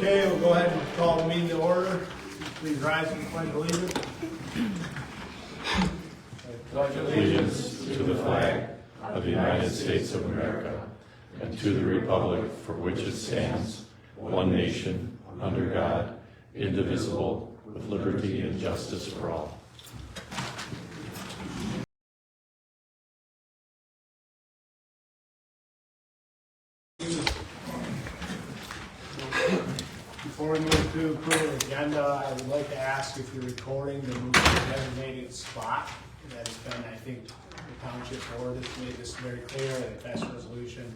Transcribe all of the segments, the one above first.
Okay, we'll go ahead and call the meeting to order. Please rise and pledge allegiance. Pledge allegiance to the flag of the United States of America and to the republic for which it stands, one nation, under God, indivisible, with liberty and justice for all. Before we move to approve the agenda, I would like to ask if you're recording to move to the designated spot. That has been, I think, the Township Board has made this very clear, that passed resolution,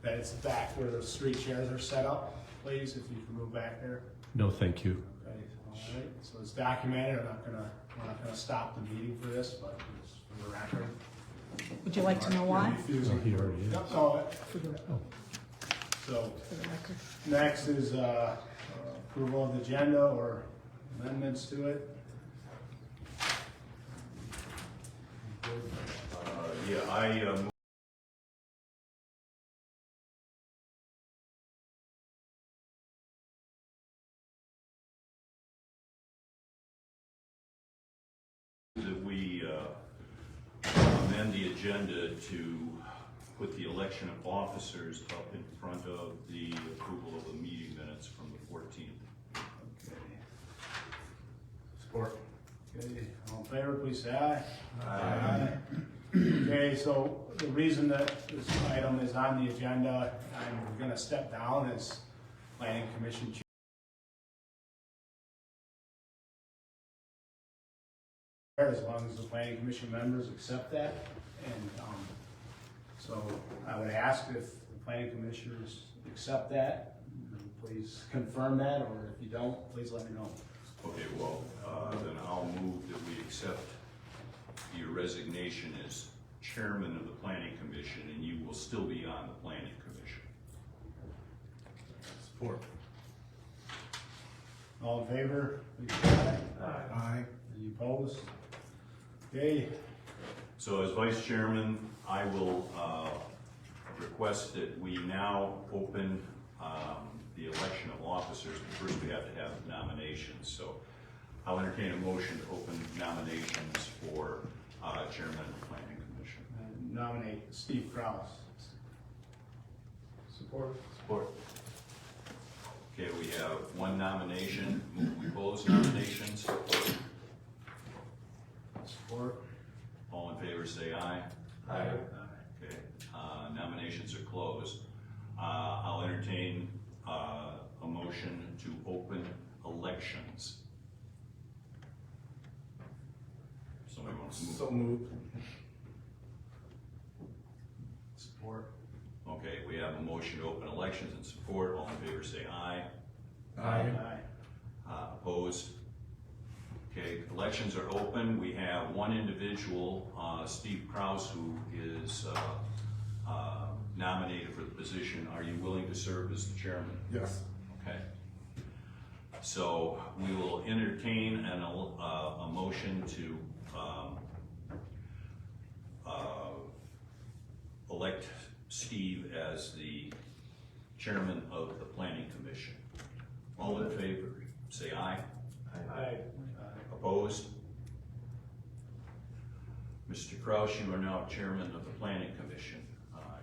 that it's back where the street chairs are set up. Please, if you can move back there. No, thank you. Okay, all right, so it's documented. We're not gonna stop the meeting for this, but it's for the record. Would you like to know why? Oh, he already is. Yep, so, For the record. next is approval of the agenda or amendments to it. That we amend the agenda to put the election of officers up in front of the approval of the meeting minutes from the 14th. Okay. Support. Okay, all in favor, please say aye. Aye. Okay, so the reason that this item is on the agenda, I'm gonna step down as planning commission chair. As long as the planning commission members accept that. And so I would ask if the planning commissioners accept that, please confirm that, or if you don't, please let me know. Okay, well, then I'll move that we accept your resignation as chairman of the planning commission, and you will still be on the planning commission. Support. All in favor, please say aye. Aye. Any opposed? Okay. So as vice chairman, I will request that we now open the election of officers, but first we have to have nominations. So I'll entertain a motion to open nominations for chairman of the planning commission. And nominate Steve Krause. Support. Support. Okay, we have one nomination. Move we close nominations. Support. All in favor say aye. Aye. Okay, nominations are closed. I'll entertain a motion to open elections. Somebody wants to move? So moved. Support. Okay, we have a motion to open elections and support. All in favor say aye. Aye. Opposed? Okay, elections are open. We have one individual, Steve Krause, who is nominated for the position. Are you willing to serve as the chairman? Yes. Okay. So we will entertain a motion to elect Steve as the chairman of the planning commission. All in favor, say aye. Aye. Opposed? Mr. Krause, you are now chairman of the planning commission.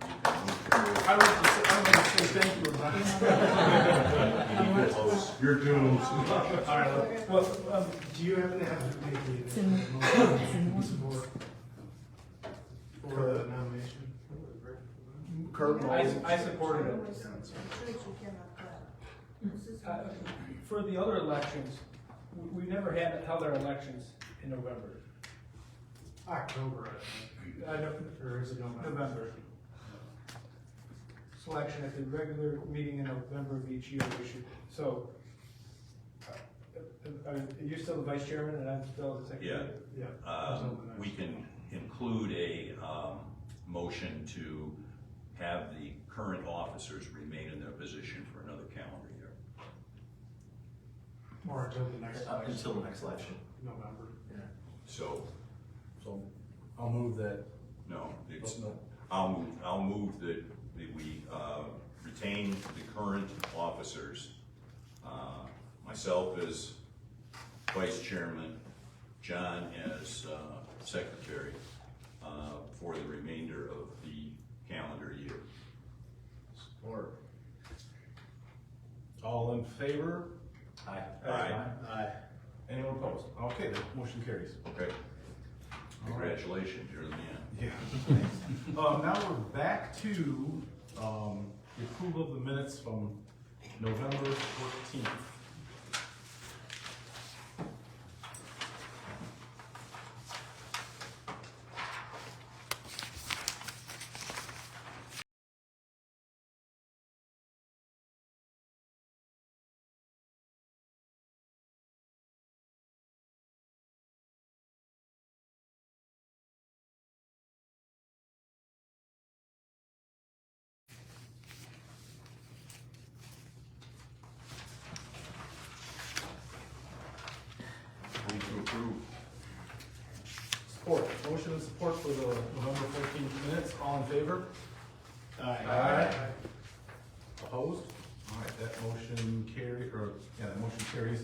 You can move forward. I would like to say thank you. You need to close. You're doomed. All right, well, do you happen to have to make It's in the support for the nomination? Kurt, I supported it. For the other elections, we never had held our elections in November. October, I think. Or is it November? November. Selection at the regular meeting in November of each year, we should, so. Are you still the vice chairman and I'm still the secretary? Yeah. We can include a motion to have the current officers remain in their position for another calendar year. Or until the next election. Until the next election. November. Yeah. So, I'll move that. no, it's, No. I'll move that we retain the current officers myself as vice chairman, John as secretary for the remainder of the calendar year. Support. All in favor? Aye. Aye. Anyone opposed? Okay, the motion carries. Okay. Congratulations, you're the man. Yeah. Now we're back to, the approval of the minutes from November 14th. Move to approve. Support, motion and support for the November 14th minutes, all in favor? Aye. Opposed? All right, that motion that motion carries.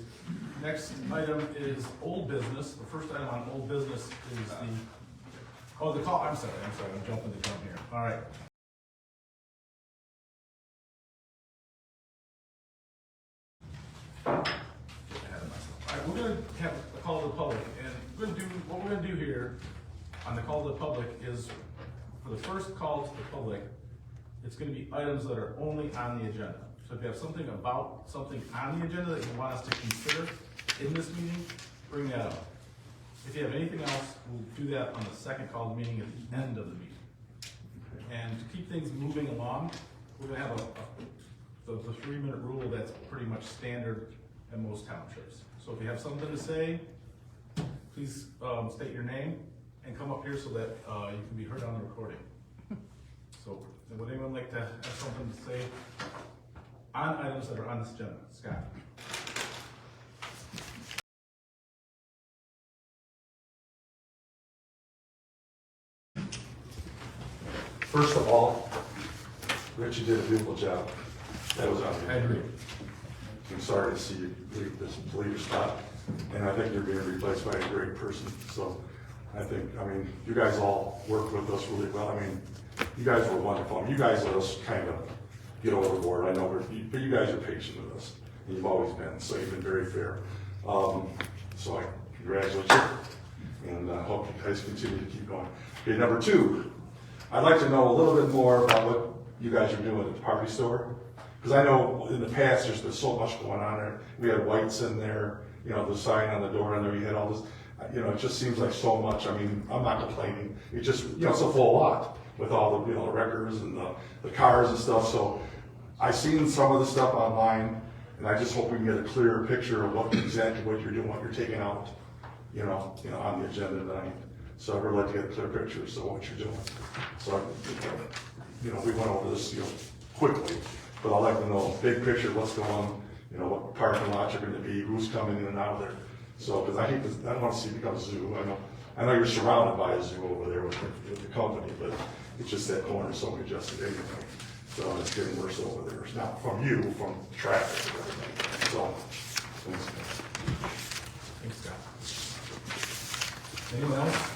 Next item is old business. The first item on old business is the call, I'm sorry, I'm jumping the gun here. All right. Get ahead of myself. All right, we're gonna have a call to the public, and what we're gonna do here on the call to the public is, for the first call to the public, it's gonna be items that are only on the agenda. So if you have something about something on the agenda that you want us to consider in this meeting, bring that up. If you have anything else, we'll do that on the second call of the meeting at the end of the meeting. And to keep things moving along, we're gonna have the 3-minute rule that's pretty much standard in most townships. So if you have something to say, please state your name and come up here so that you can be heard on the recording. So would anyone like to have something to say on items that are on this agenda? Scott? First of all, Rich, you did a beautiful job. That was on I agree. I'm sorry to see you leave your spot, and I think you're being replaced by a great person. So I think, you guys all worked with us really well. You guys were wonderful. You guys let us kind of get overboard. I know, but you guys are patient with us, and you've always been. So you've been very fair. So I congratulate you, and I hope you guys continue to keep going. Okay, number 2, I'd like to know a little bit more about what you guys are doing at the party store. Because I know in the past, there's been so much going on there. We had whites in there, the sign on the door in there, you had all this, it just seems like so much. I'm not complaining. It just, it's a full lot with all the, the records and the cars and stuff. So I've seen some of the stuff online, and I just hope we can get a clearer picture of exactly what you're doing, what you're taking out, on the agenda tonight. So I'd really like to get a clear picture of what you're doing. So, we went over this, quickly, but I'd like to know big picture, what's going on, what parking lots are gonna be, who's coming in and out of there. So, because I don't want to see it become a zoo. I know you're surrounded by a zoo over there with the company, but it's just that corner so congested anyway. So it's getting worse over there. It's not from you, from traffic and everything. So, thanks. Thanks, Scott. Anyone else?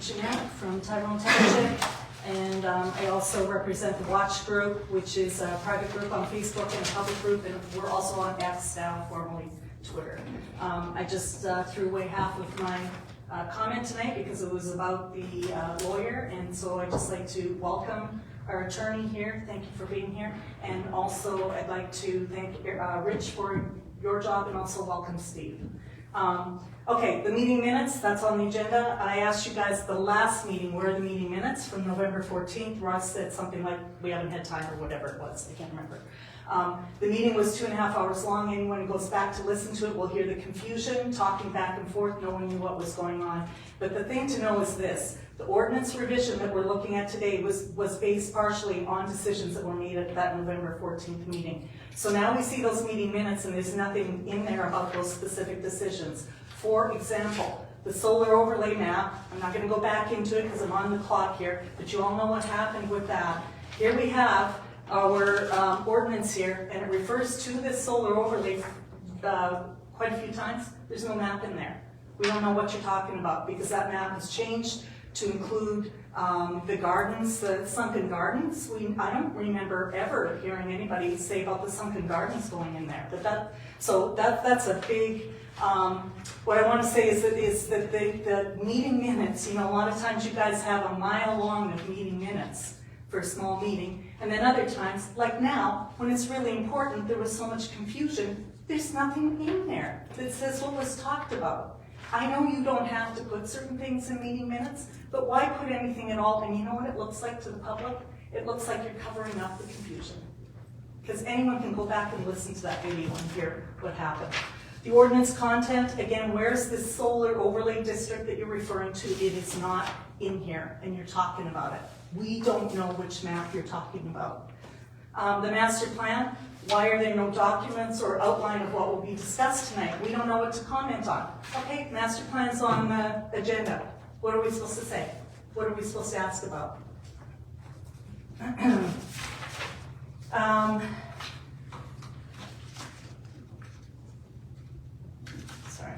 Jeanette from Tyrone Township, and I also represent the Watch Group, which is a private group on Facebook and a public group, and we're also on X now, formerly Twitter. I just threw away half of my comment tonight because it was about the lawyer, and so I'd just like to welcome our attorney here. Thank you for being here. And also I'd like to thank Rich for your job, and also welcome Steve. Okay, the meeting minutes, that's on the agenda. I asked you guys the last meeting, where are the meeting minutes from November 14th? Ross said something like, we haven't had time, or whatever it was, I can't remember. The meeting was 2.5 hours long. Anyone who goes back to listen to it will hear the confusion, talking back and forth, no one knew what was going on. But the thing to know is this, the ordinance revision that we're looking at today was based partially on decisions that were made at that November 14th meeting. So now we see those meeting minutes and there's nothing in there about those specific decisions. For example, the solar overlay map. I'm not gonna go back into it because I'm on the clock here, but you all know what happened with that. Here we have our ordinance here, and it refers to this solar overlay quite a few times. There's no map in there. We don't know what you're talking about because that map has changed to include the gardens, the sunken gardens. I don't remember ever hearing anybody say about the sunken gardens going in there. But that's a big. What I want to say is that the meeting minutes. You know, a lot of times you guys have a mile long of meeting minutes for a small meeting, and then other times, like now, when it's really important, there was so much confusion. There's nothing in there that says what was talked about. I know you don't have to put certain things in meeting minutes, but why put anything at all? And you know what it looks like to the public? It looks like you're covering up the confusion. Because anyone can go back and listen to that video and hear what happened. The ordinance content, again, where's this solar overlay district that you're referring to? It is not in here, and you're talking about it. We don't know which map you're talking about. The master plan, why are there no documents or outline of what will be discussed tonight? We don't know what to comment on. Okay, master plan's on the agenda. What are we supposed to say? What are we supposed to ask about? Sorry.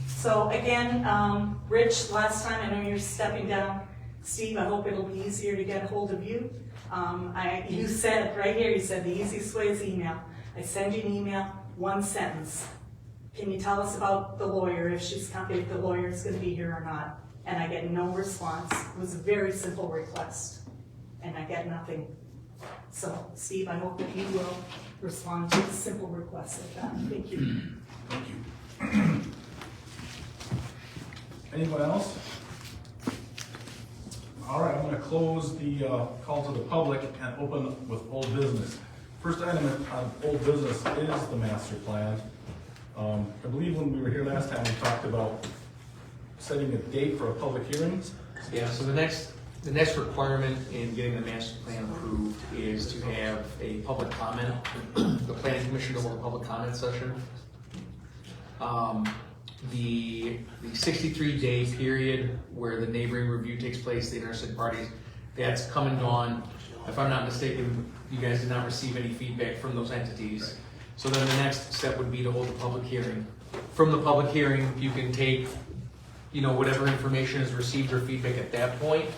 So again, Rich, last time, I know you're stepping down. Steve, I hope it'll be easier to get a hold of you. You said right here, you said the easiest way is email. I send you an email, one sentence. Can you tell us about the lawyer, if the lawyer is going to be here or not? And I get no response. It was a very simple request, and I get nothing. So, Steve, I hope that you will respond to a simple request like that. Thank you. Thank you. Anyone else? All right, I'm going to close the call to the public and open with old business. First item on old business is the master plan. I believe when we were here last time, we talked about setting a date for a public hearing. Yeah, so the next requirement in getting the master plan approved is to have a public comment. The planning commission to hold a public comment session. The 63-day period where the neighboring review takes place, the interested parties, that's come and gone. If I'm not mistaken, you guys did not receive any feedback from those entities. So then the next step would be to hold a public hearing. From the public hearing, you can take, whatever information is received or feedback at that point,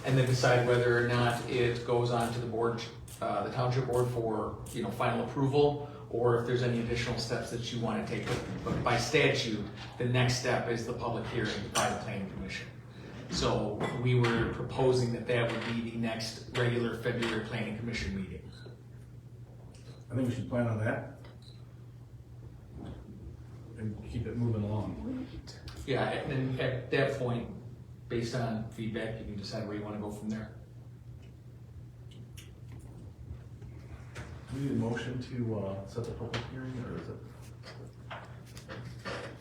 and then decide whether or not it goes on to the board, the township board for, final approval, or if there's any additional steps that you want to take. But by statute, the next step is the public hearing by the planning commission. So we were proposing that would be the next regular February planning commission meeting. I think we should plan on that and keep it moving along. Yeah, and then at that point, based on feedback, you can decide where you want to go from there. Do we need a motion to set the public hearing, or is it?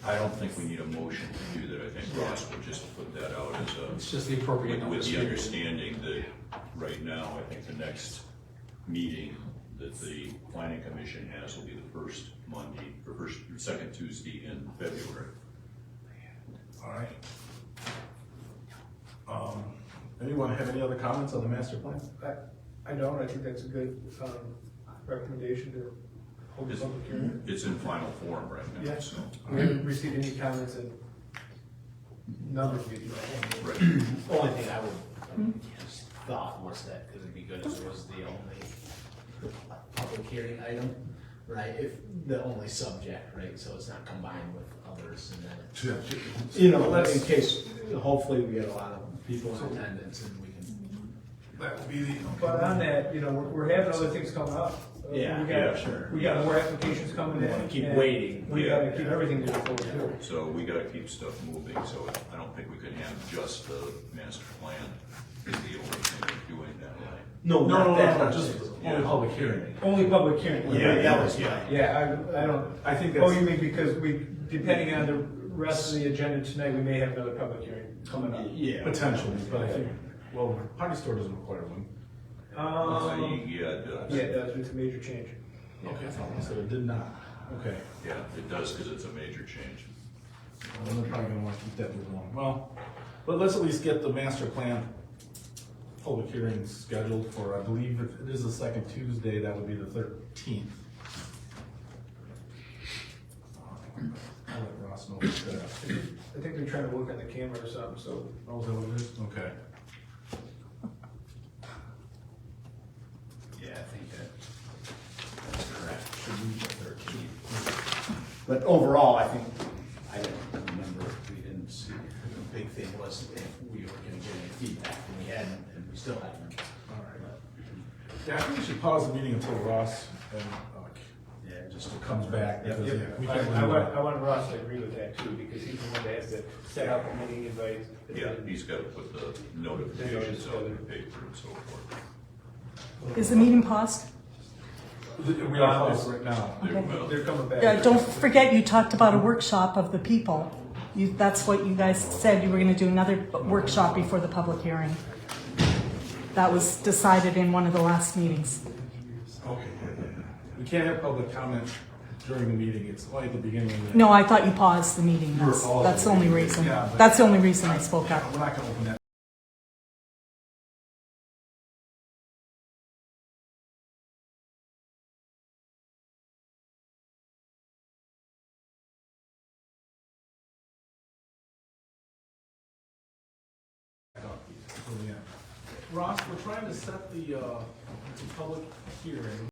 I don't think we need a motion to do that. I think Ross would just put that out as It's just the appropriate with notice. the understanding that right now, I think the next meeting that the planning commission has will be the first Monday, or second Tuesday in February. All right. Anyone have any other comments on the master plan? I don't, I think that's a good recommendation to hold a public hearing. It's in final form right now, Yeah. so. We haven't received any comments and none of you. Right. The only thing I would just thought was that it would be good if it was the only public hearing item, right? If the only subject, right? So it's not combined with others and then, in case, hopefully we get a lot of people in attendance and we can. That would be the. But on that, we're having other things coming up. Sure. We got more applications coming in. Keep and waiting. We gotta keep everything moving forward too. So we gotta keep stuff moving, so I don't think we can have just the master plan is the only thing we're doing that way. No, just Yeah. only public hearing. Only public hearing. That was Yeah. fine. Yeah, I don't. I think Oh, that's. you mean because depending on the rest of the agenda tonight, we may have another public hearing coming up. Yeah. Potentially, but I think, well, Party Store doesn't require one. Yeah, it does. Yeah, it does, it's a major change. Okay, so it did not. Okay. Yeah, it does, because it's a major change. And they're probably gonna want to keep that moving along. Well, but let's at least get the master plan public hearing scheduled for, I believe it is the second Tuesday, that would be the 13th. I'll let Ross know what's that. I think they're trying to work on the camera or something, so. Oh, is that what it is? Okay. Yeah, I think that's correct. Should be the 13th. But overall, I think, I don't remember, we didn't see, the big thing was if we were gonna get any feedback, and we hadn't, and we still haven't. All right. Yeah, I think we should pause the meeting until Ross and Yeah, just comes back. Because, yeah, we can't I really- want Ross to agree with that too, because he's the one that has to set up a meeting invite. Yeah, he's got to put the notifications out in the paper and so forth. Is the meeting paused? We are paused right now. They're coming back. Yeah, don't forget, you talked about a workshop of the people. That's what you guys said, you were gonna do another workshop before the public hearing. That was decided in one of the last meetings. Okay. We can't have public comment during the meeting, it's only at the beginning of the. No, I thought you paused the meeting, You were that's, paused that's the only reason. Yeah, but- That's the only reason I spoke up. We're not gonna open that. Ross, we're trying to set the public hearing.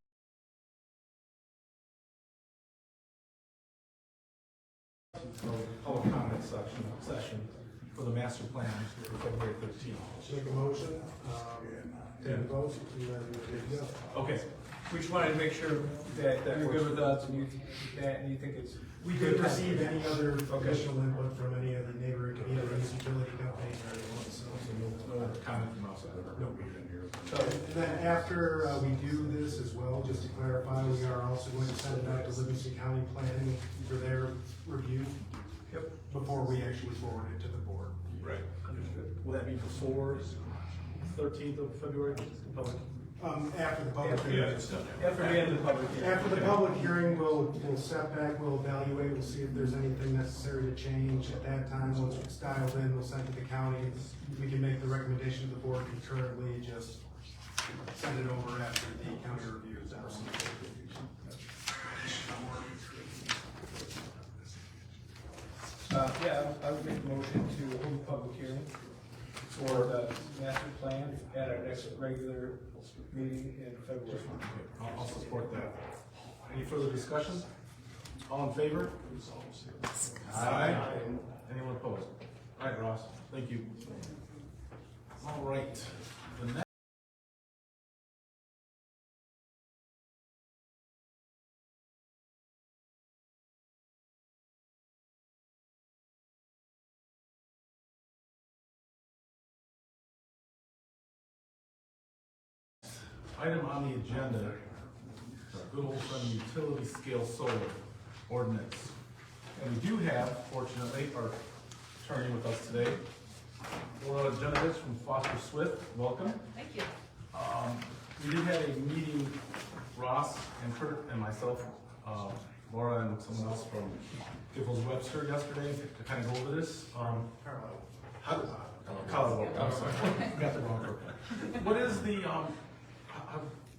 Public comment session for the master plan for February 13th. Make a motion, take a vote, and then we're good to go. Okay, We just wanted to make sure that you're good with us and you think it's. We did receive any other additional input from any of the neighboring communities, utility companies, or anyone, so. no comment from outside. No. And then after we do this as well, just to clarify, we are also going to send it back to Livingston County Planning for their review. Yep. Before we actually forward it to the board. Right. Will that be before 13th of February? Public. After the public Yeah, hearing. it's done. After the end of the public hearing. After the public hearing, we'll step back, we'll evaluate, we'll see if there's anything necessary to change. At that time, once it's dialed in, we'll send it to the county. We can make the recommendation to the board concurrently, just send it over after the county reviews. Yeah, I would make a motion to hold a public hearing for the master plan at our next regular meeting in February. I'll support that. Any further discussion? All in favor? Aye. Anyone opposed? All right, Ross, thank you. All right, the next. Item on the agenda, good old friend utility scale solar ordinance. And we do have, fortunately, our attorney with us today. Laura Genevieve from Foster Swift, welcome. Thank you. We did have a meeting, Ross and Kurt and myself, Laura and someone else from Giffords Webster yesterday to kind of go over this. Colorado, I'm sorry, got the wrong word. What is the, how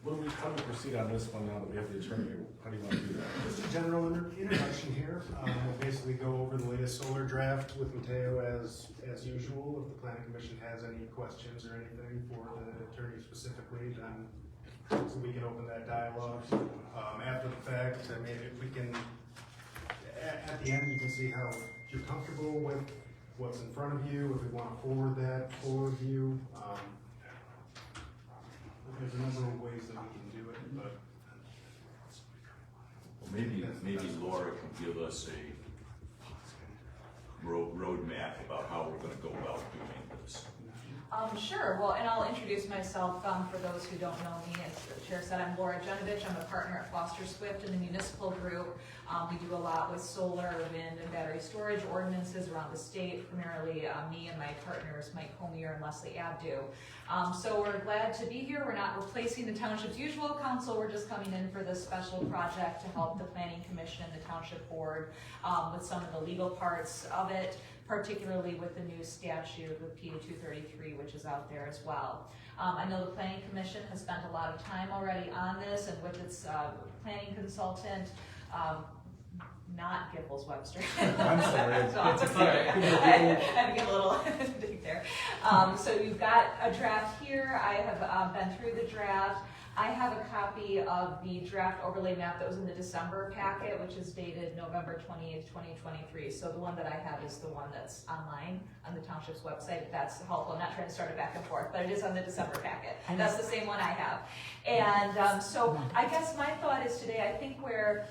do we proceed on this one now that we have the attorney? How do you want to do that? Just a general introduction here. We'll basically go over the latest solar draft with Mateo as usual. If the planning commission has any questions or anything for the attorney specifically, then we can open that dialogue. After the fact, I mean, if we can, at the end, you can see how you're comfortable with what's in front of you, if we want to forward view. There's a number of ways that we can do it, but. Maybe Laura can give us a roadmap about how we're gonna go about doing this. Sure, well, and I'll introduce myself, for those who don't know me. As the chair said, I'm Laura Genovich. I'm a partner at Foster Swift in the municipal group. We do a lot with solar, wind, and battery storage ordinances around the state, primarily me and my partners, Mike Homier and Leslie Abdu. So we're glad to be here. We're not replacing the township's usual council. We're just coming in for this special project to help the planning commission, the township board, with some of the legal parts of it, particularly with the new statute with PA 233, which is out there as well. I know the planning commission has spent a lot of time already on this, and with its planning consultant, not Gibbles Webster. I'm sorry. So, sorry. I had to get a little dig there. So you've got a draft here. I have been through the draft. I have a copy of the draft overlay map that was in the December packet, which is dated November 28th, 2023. So the one that I have is the one that's online on the township's website. If that's helpful. I'm not trying to start it back and forth, but it is on the December packet. That's the same one I have. And so I guess my thought is today, I think where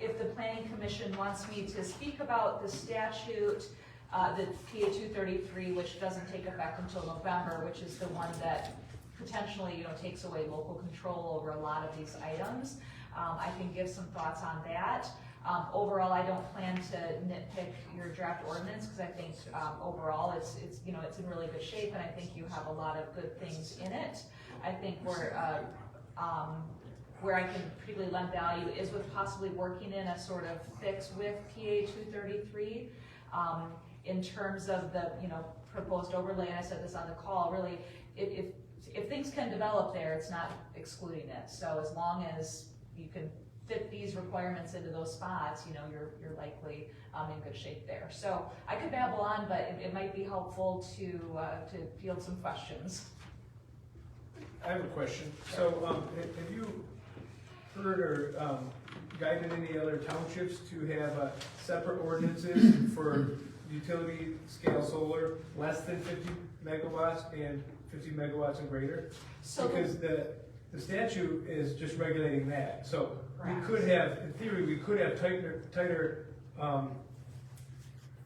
if the planning commission wants me to speak about the statute, the PA 233, which doesn't take effect until November, which is the one that potentially, takes away local control over a lot of these items. I can give some thoughts on that. Overall, I don't plan to nitpick your draft ordinance because I think overall it's in really good shape, and I think you have a lot of good things in it. I think where I can particularly lend value is with possibly working in a sort of fix with PA 233 in terms of the proposed overlay. And I said this on the call. Really, if things can develop there, it's not excluding it. So as long as you can fit these requirements into those spots, you're likely in good shape there. So I could babble on, but it might be helpful to field some questions. I have a question. So, have you heard or guided any other townships to have separate ordinances for utility scale solar less than 50 megawatts and 50 megawatts and greater? So because the statute is just regulating that. So Correct. We could have, in theory, we could have tighter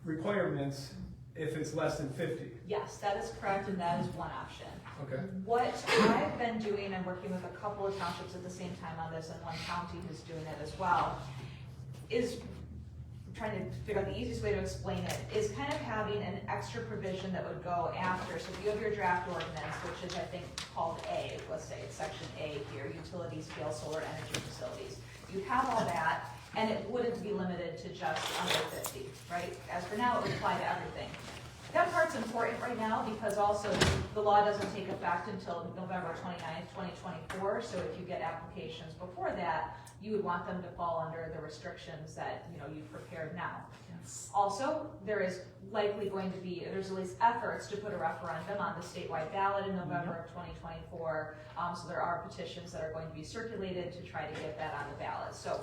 requirements if it's less than 50. Yes, that is correct, and that is one option. Okay. What I've been doing, I'm working with a couple of townships at the same time on this, and one county who's doing it as well, is trying to figure out the easiest way to explain it, is kind of having an extra provision that would go after. So if you have your draft ordinance, which is I think called A, let's say it's section A here, utility scale solar energy facilities. You have all that, and it wouldn't be limited to just under 50, right? As for now, it would apply to everything. That part's important right now because also the law doesn't take effect until November 29th, 2024. So if you get applications before that, you would want them to fall under the restrictions that you've prepared now. Yes. Also, there is likely going to be, there's at least efforts to put a referendum on the statewide ballot in November of 2024. So there are petitions that are going to be circulated to try to get that on the ballot. So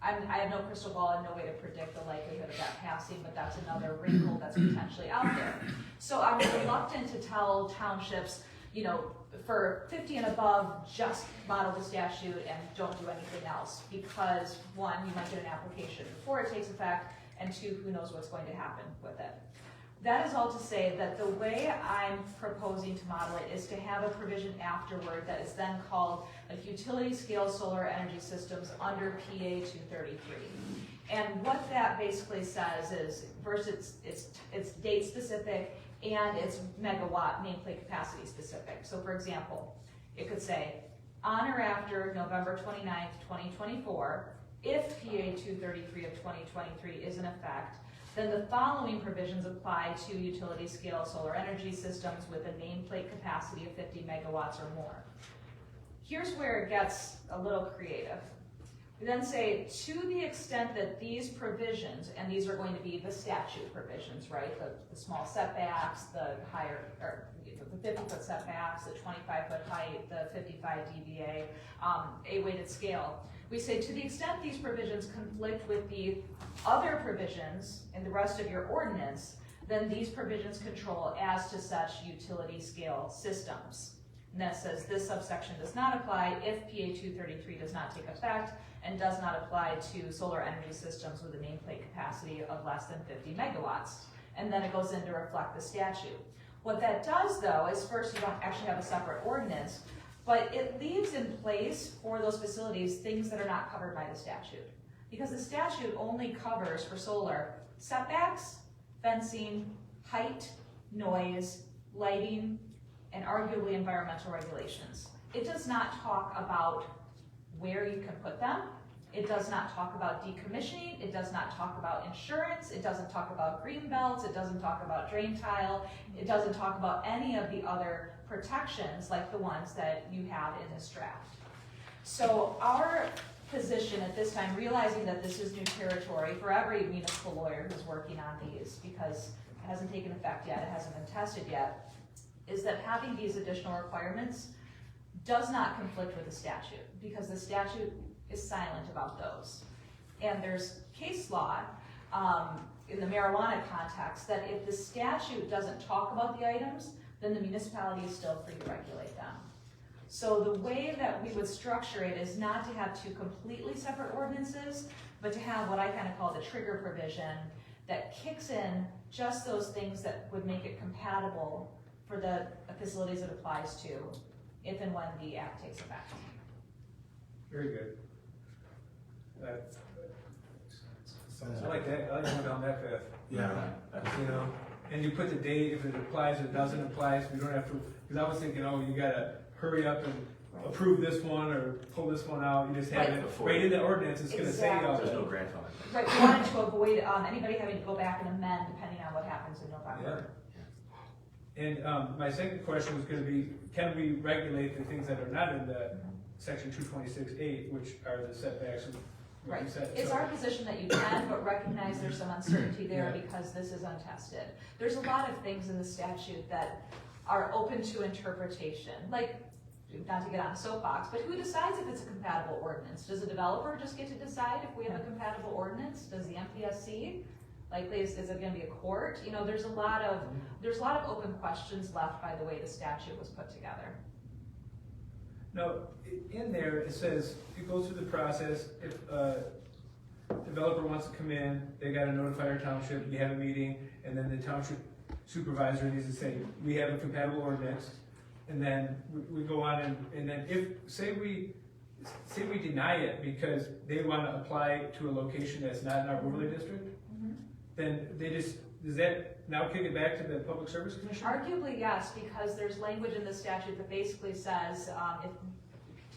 I have no crystal ball and no way to predict the likelihood of that passing, but that's another wrinkle that's potentially out there. So I'm reluctant to tell townships, for 50 and above, just model the statute and don't do anything else, because one, you might get an application before it takes effect, and two, who knows what's going to happen with it. That is all to say that the way I'm proposing to model it is to have a provision afterward that is then called like utility scale solar energy systems under PA 233. And what that basically says is, first it's date specific and it's megawatt nameplate capacity specific. So for example, it could say, on or after November 29th, 2024, if PA 233 of 2023 is in effect, then the following provisions apply to utility scale solar energy systems with a nameplate capacity of 50 megawatts or more. Here's where it gets a little creative. We then say, to the extent that these provisions, and these are going to be the statute provisions, right? The small setbacks, the higher, or the 50-foot setbacks, the 25-foot height, the 55 dBA, a weighted scale. We say, to the extent these provisions conflict with the other provisions in the rest of your ordinance, then these provisions control as to such utility scale systems. And that says this subsection does not apply if PA 233 does not take effect and does not apply to solar energy systems with a nameplate capacity of less than 50 megawatts. And then it goes in to reflect the statute. What that does though is first you don't actually have a separate ordinance, but it leaves in place for those facilities things that are not covered by the statute. Because the statute only covers for solar setbacks, fencing, height, noise, lighting, and arguably environmental regulations. It does not talk about where you can put them. It does not talk about decommissioning. It does not talk about insurance. It doesn't talk about green belts. It doesn't talk about drain tile. It doesn't talk about any of the other protections like the ones that you have in this draft. So our position at this time, realizing that this is new territory for every municipal lawyer who's working on these, because it hasn't taken effect yet, it hasn't been tested yet, is that having these additional requirements does not conflict with the statute, because the statute is silent about those. And there's case law in the marijuana context that if the statute doesn't talk about the items, then the municipality is still free to regulate them. So the way that we would structure it is not to have two completely separate ordinances, but to have what I kind of call the trigger provision that kicks in just those things that would make it compatible for the facilities it applies to, if and when the act takes effect. Very good. I like that, I like going down that path. Yeah. You know, and you put the date, if it applies or doesn't apply, so we don't have to, because I was thinking, oh, you gotta hurry up and approve this one or pull this one out, you just have Right. it right in the ordinance, it's gonna say, Exactly. grandfather. Right, we wanted to avoid anybody having to go back and amend depending on what happens in November. And my second question was gonna be, can we regulate the things that are not in the section 226(8), which are the setbacks and what you Right, said? it's So- our position that you can, but recognize there's some uncertainty there Yeah. because this is untested. There's a lot of things in the statute that are open to interpretation, like, not to get on a soapbox, but who decides if it's a compatible ordinance? Does a developer just get to decide if we have a compatible ordinance? Does the MPSC? Likely, is it gonna be a court? You know, there's a lot of open questions left by the way the statute was put together. No, in there, it says, it goes through the process, if a developer wants to come in, they gotta notify our township, we have a meeting, and then the township supervisor needs to say, we have a compatible ordinance, and then we go on and then if, say we deny it because they wanna apply to a location that's not in our overlay district, then they just, does that now kick it back to the Public Service Commission? Arguably, yes, because there's language in the statute that basically says, to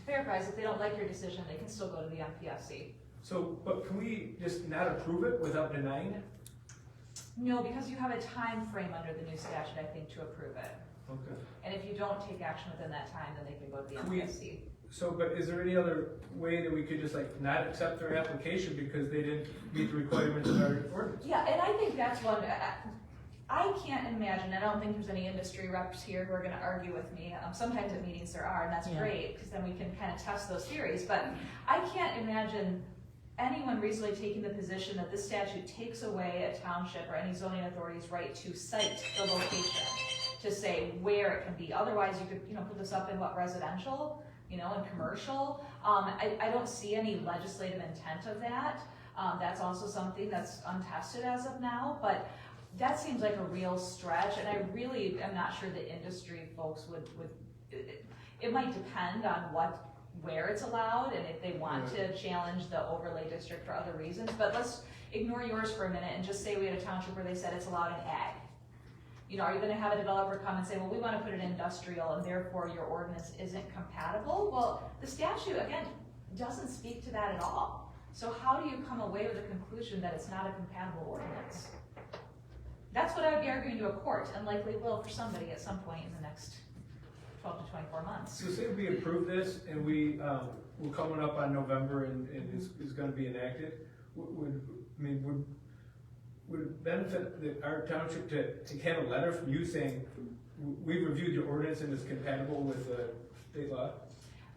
paraphrase, if they don't like your decision, they can still go to the MPSC. So, but can we just not approve it without denying it? No, because you have a time frame under the new statute, I think, to approve it. Okay. And if you don't take action within that time, then they can go to the Can we- MPSC. So, but is there any other way that we could just like not accept their application because they didn't meet the requirements of our ordinance? Yeah, and I think that's one, I can't imagine, I don't think there's any industry reps here who are gonna argue with me. Sometimes at meetings there are, and that's great, because then we can kind of test those theories, but I can't imagine anyone reasonably taking the position that this statute takes away a township or any zoning authority's right to cite the location, to say where it can be. Otherwise, you could, put this up in residential, and commercial. I don't see any legislative intent of that. That's also something that's untested as of now, but that seems like a real stretch, and I really am not sure the industry folks would it might depend on where it's allowed, and if they want to challenge the overlay district for other reasons, but let's ignore yours for a minute and just say we had a township where they said it's allowed in ag. Are you gonna have a developer come and say, well, we wanna put it in industrial and therefore your ordinance isn't compatible? Well, the statute, again, doesn't speak to that at all. So how do you come away with a conclusion that it's not a compatible ordinance? That's what I would be arguing to a court, and likely will for somebody at some point in the next 12 to 24 months. So say we approve this and we're coming up on November and it's gonna be enacted, would it benefit our township to have a letter from you saying, we reviewed your ordinance and it's compatible with state law?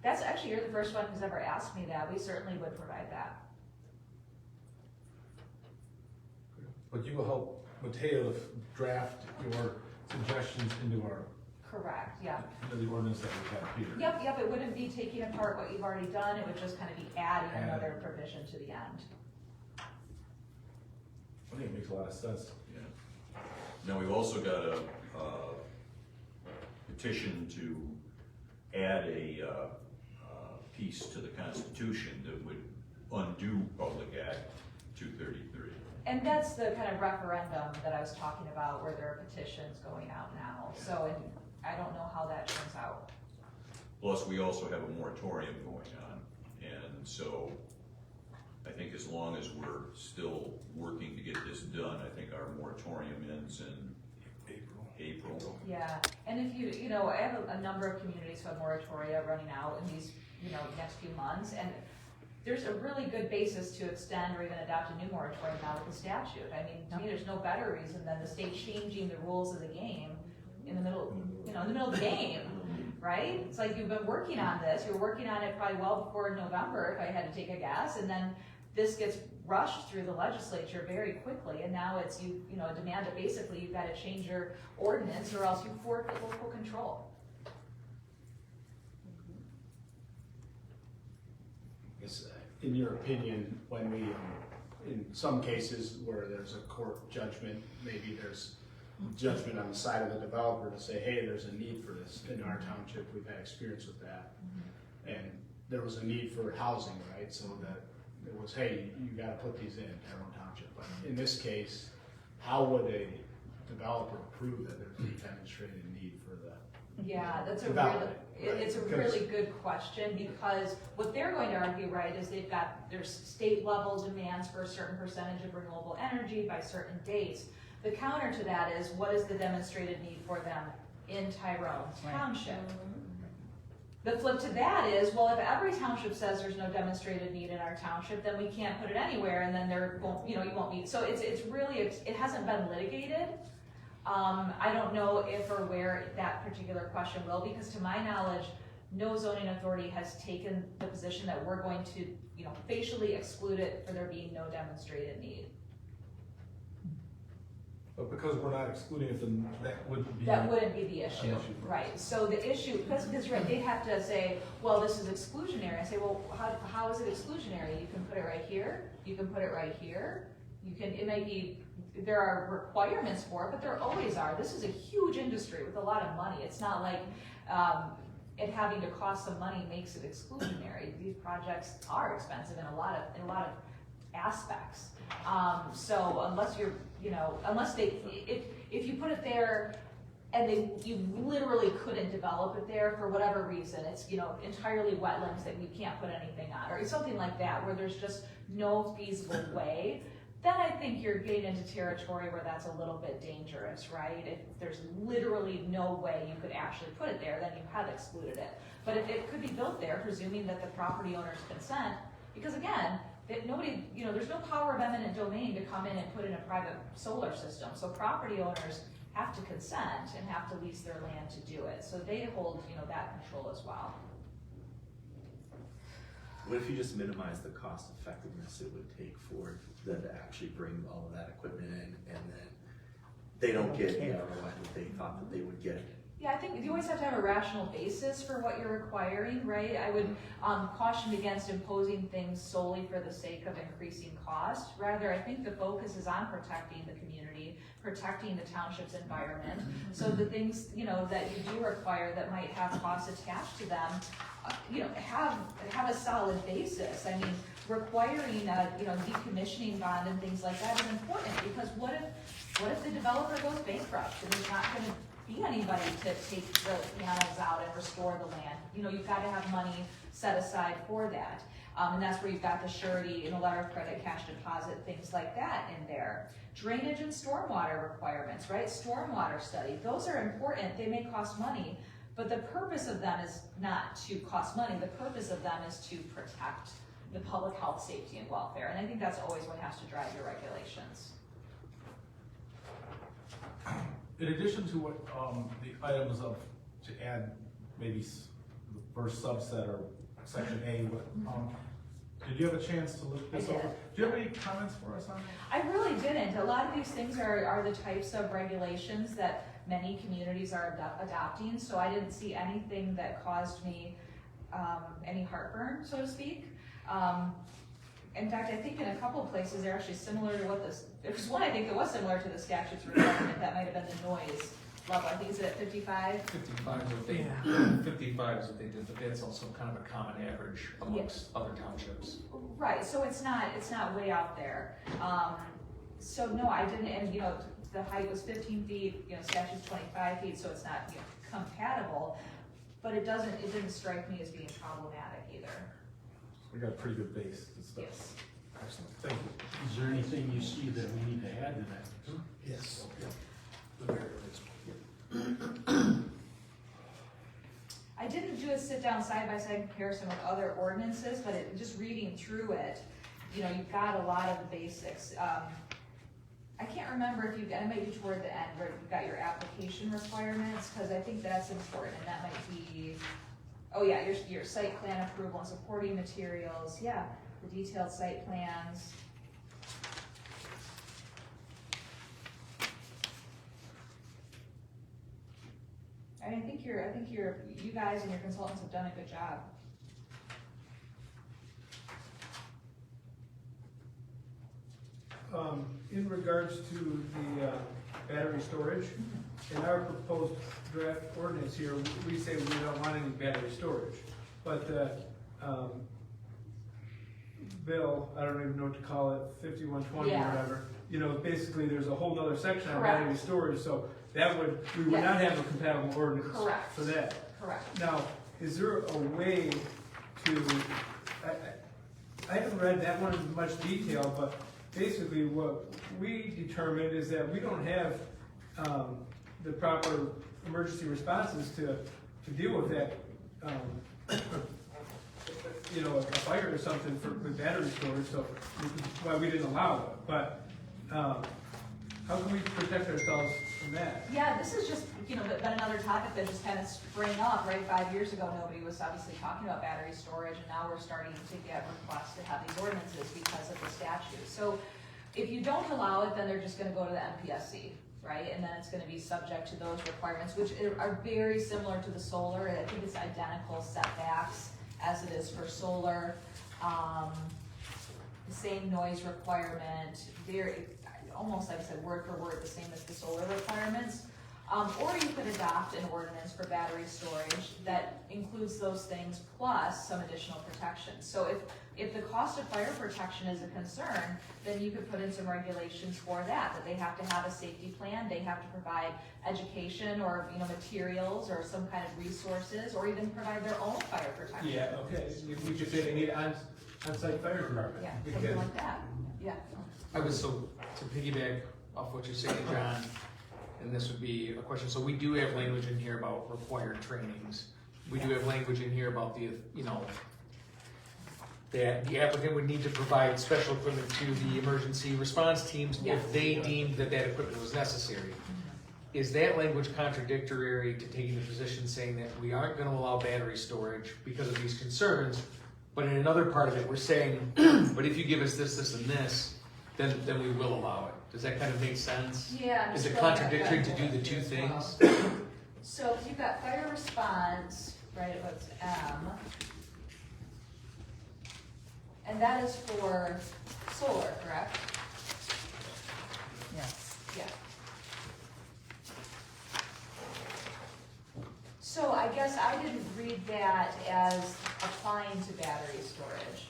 That's actually, you're the first one who's ever asked me that. We certainly would provide that. But you will help Mateo draft your suggestions into Correct, yeah. into the ordinance that we have here. Yep, it wouldn't be taking apart what you've already done, it would just kind of be adding another provision to the end. I think it makes a lot of sense. Yeah. Now, we've also got petition to add a piece to the Constitution that would undo Public Act 233. And that's the kind of referendum that I was talking about, where there are petitions going out now. So, and I don't know how that turns out. Plus, we also have a moratorium going on, and so I think as long as we're still working to get this done, I think our moratorium ends in April. Yeah, and if you know, I have a number of communities who have moratoria running out in these, next few months, and there's a really good basis to extend or even adopt a new moratorium now with the statute. I mean, to me, there's no better reason than the state changing the rules of the game in the middle, in the middle of the game, right? It's like you've been working on this, you were working on it probably well before November, if I had to take a guess, and then this gets rushed through the legislature very quickly, and now it's a demand that basically you've got to change your ordinance or else you forfeit local control. In your opinion, when we, in some cases where there's a court judgment, maybe there's judgment on the side of the developer to say, hey, there's a need for this. In our township, we've had experience with that. And there was a need for housing, right? So that it was, hey, you gotta put these in Tyrone Township. But in this case, how would a developer prove that there's a demonstrated need for the Yeah, that's development? it's a really good question, because what they're going to argue, right, is there's state level demands for a certain percentage of renewable energy by certain dates. The counter to that is, what is the demonstrated need for them in Tyrone Township? The flip to that is, well, if every township says there's no demonstrated need in our township, then we can't put it anywhere, and then there won't, you won't meet. So it hasn't been litigated. I don't know if or where that particular question will, because to my knowledge, no zoning authority has taken the position that we're going to, facially exclude it for there being no demonstrated need. But because we're not excluding it, then that wouldn't be. That wouldn't be the issue, right? So the issue, because right, they'd have to say, well, this is exclusionary. I say, well, how is it exclusionary? You can put it right here. You can put it right here. It may be, there are requirements for it, but there always are. This is a huge industry with a lot of money. It's not like it having to cost some money makes it exclusionary. These projects are expensive in a lot of aspects. So unless you're, if you put it there and you literally couldn't develop it there for whatever reason, it's, entirely wetlands that you can't put anything on, or something like that, where there's just no feasible way, then I think you're getting into territory where that's a little bit dangerous, right? If there's literally no way you could actually put it there, then you have excluded it. But if it could be built there, presuming that the property owner's consent, because again, that nobody, there's no power of eminent domain to come in and put in a private solar system. So property owners have to consent and have to lease their land to do it. So they hold, that control as well. What if you just minimize the cost effectiveness it would take for them to actually bring all of that equipment in, and then they don't get the ROI that they thought that they would get? Yeah, I think you always have to have a rational basis for what you're requiring, right? I would caution against imposing things solely for the sake of increasing cost. Rather, I think the focus is on protecting the community, protecting the township's environment. So the things, that you do require that might have costs attached to them, have a solid basis. I mean, requiring a, decommissioning bond and things like that is important, because what if the developer goes bankrupt and there's not gonna be anybody to take the panels out and restore the land? You've got to have money set aside for that. And that's where you've got the surety and a letter of credit, cash deposit, things like that in there. Drainage and stormwater requirements, right? Stormwater study, those are important. They may cost money, but the purpose of them is not to cost money. The purpose of them is to protect the public health, safety, and welfare. And I think that's always what has to drive your regulations. In addition to what, the items to add maybe the first subset or section A, did you have a chance to look this over? Do you have any comments for us on that? I really didn't. A lot of these things are the types of regulations that many communities are adopting, so I didn't see anything that caused me any heartburn, so to speak. In fact, I think in a couple of places they're actually similar to what there's one I think that was similar to the statutes requirement. That might have been the noise level, I think it's at 55. 55 is what they, 55 is what they did, but that's also kind of a common average amongst other townships. Right, so it's not way out there. So no, I didn't, and you know, the height was 15 feet, you know, statute's 25 feet, so it's not, you know, compatible, but it didn't strike me as being problematic either. We got a pretty good base and stuff. Yes. Excellent, thank you. Is there anything you see that we need to add to that? Yes. I didn't do a sit-down side-by-side comparison with other ordinances, but just reading through it, you know, you've got a lot of the basics. I can't remember if and it might be toward the end where you've got your application requirements, because I think that's important, and that might be, oh yeah, your site plan approval and supporting materials, yeah, the detailed site plans. I think you guys and your consultants have done a good job. In regards to the battery storage, in our proposed draft ordinance here, we say we don't want any battery storage. But bill, I don't even know what to call it, 5120 or Yeah. whatever, you know, basically there's a whole other section on Correct. battery storage, so that we would Yeah. not have a compatible ordinance Correct. for that. Correct. Now, is there a way to, I haven't read that one in much detail, but basically what we determined is that we don't have the proper emergency responses to deal with that, you know, a fire or something with battery storage, so why we didn't allow it. But how can we protect ourselves from that? Yeah, this is just, you know, been another topic that just kind of sprang up, right? 5 years ago, nobody was obviously talking about battery storage, and now we're starting to get requests to have these ordinances because of the statute. So if you don't allow it, then they're just gonna go to the MPSC, right? And then it's gonna be subject to those requirements, which are very similar to the solar. I think it's identical setbacks as it is for solar. The same noise requirement, very, almost like I said, word for word, the same as the solar requirements. Or you could adopt an ordinance for battery storage that includes those things plus some additional protections. So if the cost of fire protection is a concern, then you could put in some regulations for that they have to have a safety plan, they have to provide education or, you know, materials or some kind of resources, or even provide their own fire protection. Yeah, okay, we could say they need on-site fire department. Yeah, something like that, yeah. So to piggyback off what you're saying, John, and this would be a question, so we do have language in here about required trainings. We do have language in here about the, you know, that the applicant would need to provide special equipment to the emergency response teams if they deemed that equipment was necessary. Is that language contradictory to taking the position saying that we aren't gonna allow battery storage because of these concerns, but in another part of it, we're saying, but if you give us this, this, and this, then we will allow it? Does that kind of make sense? Yeah. Is it contradictory to do the two things? So if you've got fire response, right, it was M, and that is for solar, correct? Yes. Yeah. So I guess I didn't read that as applying to battery storage.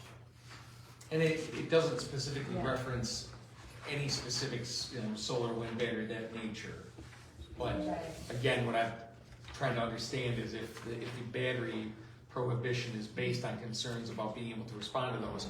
And it doesn't specifically Yeah. reference any specifics, you know, solar, wind, battery, that nature. But Right. again, what I'm trying to understand is if the battery prohibition is based on concerns about being able to respond to those.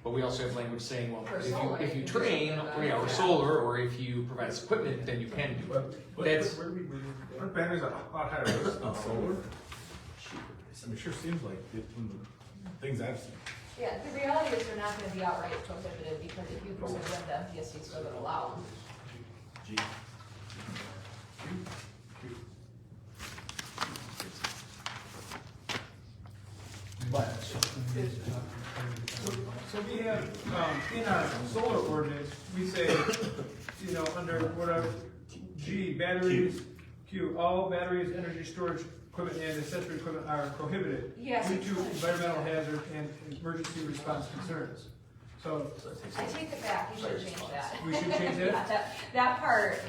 But we also have language saying, well, For solar, if you you can do train, something about or, it. or solar, or if you provide us equipment, then you can do it. That's, Aren't batteries a lot higher risk than solar? I mean, it sure seems like it from the things I've seen. Yeah, the reality is they're not gonna be outright prohibited, because if you prohibit them, the MPSC is still gonna allow them. Gee. So we have, in our solar ordinance, we say, you know, under whatever, G, batteries, Q, all batteries, energy storage equipment and accessory equipment are prohibited Yes. due to environmental hazard and emergency response concerns. So, I take it back, you should change that. We should change it? Yeah, that part,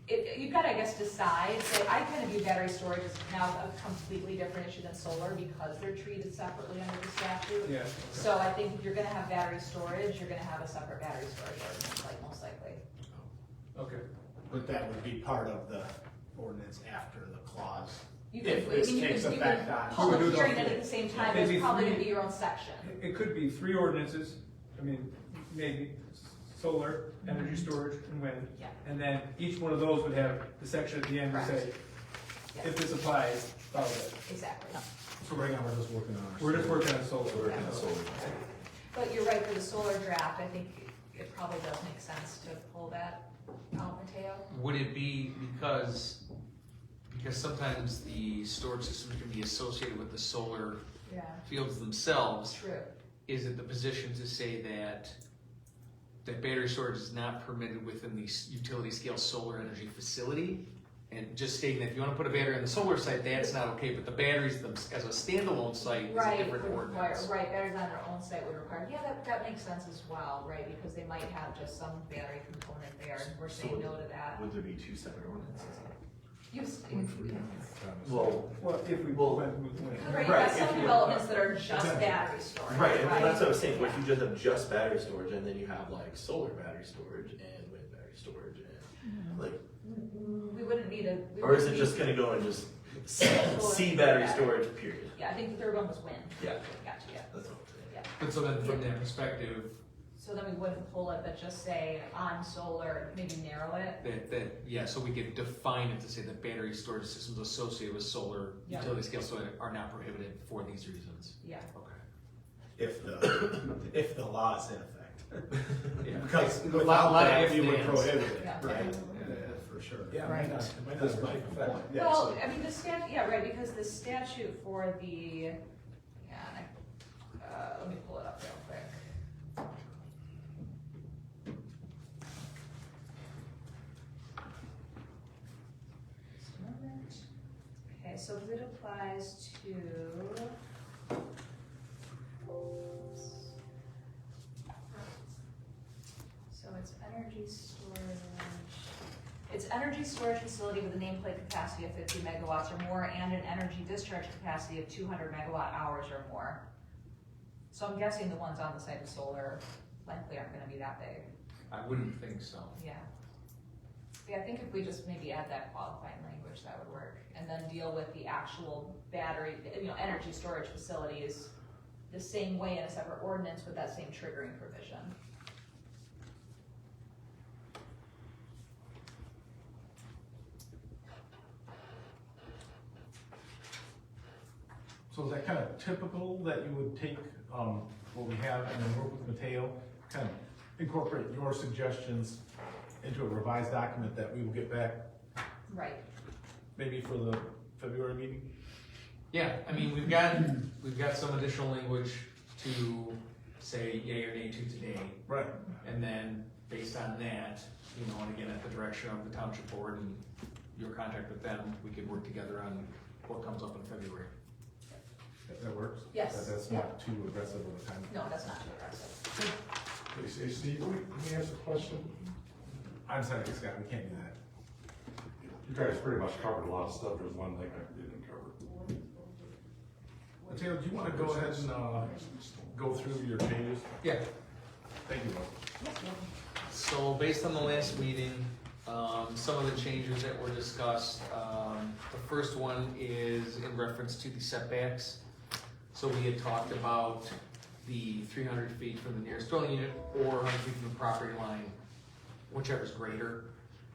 you've got to, I guess, decide, so I kind of view battery storage as now a completely different issue than solar because they're treated separately under the statute. Yeah. So I think if you're gonna have battery storage, you're gonna have a separate battery storage ordinance, like most likely. Okay. But that would be part of the ordinance after the clause. You If could, this I mean, takes you could effect on. public hearing it at the same time, Maybe it's probably gonna three- be your own section. It could be 3 ordinances, I mean, maybe solar, energy storage, and wind. Yeah. And then each one of those would have the section at the end to say, Correct. Yeah. if this applies, follow it. Exactly. So right now, we're just working on our. We're just working on solar. We're working on solar. But you're right, for the solar draft, I think it probably does make sense to pull that out, Mateo. Would it be because sometimes the storage system can be associated with the solar Yeah. fields themselves? True. Is it the position to say that battery storage is not permitted within the utility scale solar energy facility? And just stating that if you wanna put a battery on the solar site, that's not okay, but the batteries as a standalone site is a Right, different would require, ordinance. right, batteries on their own site would require, yeah, that makes sense as well, right, because they might have just some battery component there, and we're saying no to that. Would there be 2 separate ordinances? Well, Well, if we Well, went with wind. Right, you've Right, got if some you- developments that are just battery storage, Right, and that's what I was saying, what if you just have just battery storage and then you have like solar battery storage and wind battery storage and like, We wouldn't need a. we or is wouldn't it just need- gonna go and just C battery storage, period? Yeah, I think the third one was wind. Yeah. Gotcha, yeah, That's what I'm saying. yeah. But so then from that perspective, So then we wouldn't pull it, but just say on solar, maybe narrow it. yeah, so we could define it to say that battery storage systems associated with solar Yeah. utility scale solar are not prohibited for these reasons. Yeah. Okay. If the law is in effect. Yeah. Because A lot without of that, you would ifs, prohibit it, Yeah. right? For sure. Yeah, it might not, it might not This take might effect. affect. Yeah, Well, so- I mean, the statute, yeah, right, because the statute for the, let me pull it up real quick. Just a moment. Okay, so it applies to. So it's energy storage. It's energy storage facility with a nameplate capacity of 50 megawatts or more and an energy discharge capacity of 200 megawatt hours or more. So I'm guessing the ones on the site of solar likely aren't gonna be that big, I wouldn't think so. yeah. Yeah, I think if we just maybe add that qualifying language, that would work, and then deal with the actual battery, energy storage facilities the same way in a separate ordinance with that same triggering provision. So is that kind of typical that you would take, what we have and then work with Mateo, kind of incorporate your suggestions into a revised document that we will get back Right. maybe for the February meeting? Yeah, I mean, we've got some additional language to say yay or nay to today. Right. And then based on that, and again, at the direction of the township board and your contact with them, we could work together on what comes up in February. That works? Yes. That's not too aggressive of a time. No, that's not too aggressive. Hey, Steve, let me ask a question. I'm sorry, Scott, we can't do that. You guys pretty much covered a lot of stuff. There's one thing I didn't cover. Mateo, do you want to go ahead and, go through your changes? Yeah. Thank you, Bob. So based on the last meeting, some of the changes that were discussed, the first one is in reference to the setbacks. So we had talked about the 300 feet from the nearest dwelling unit or 100 feet from the property line, whichever's greater.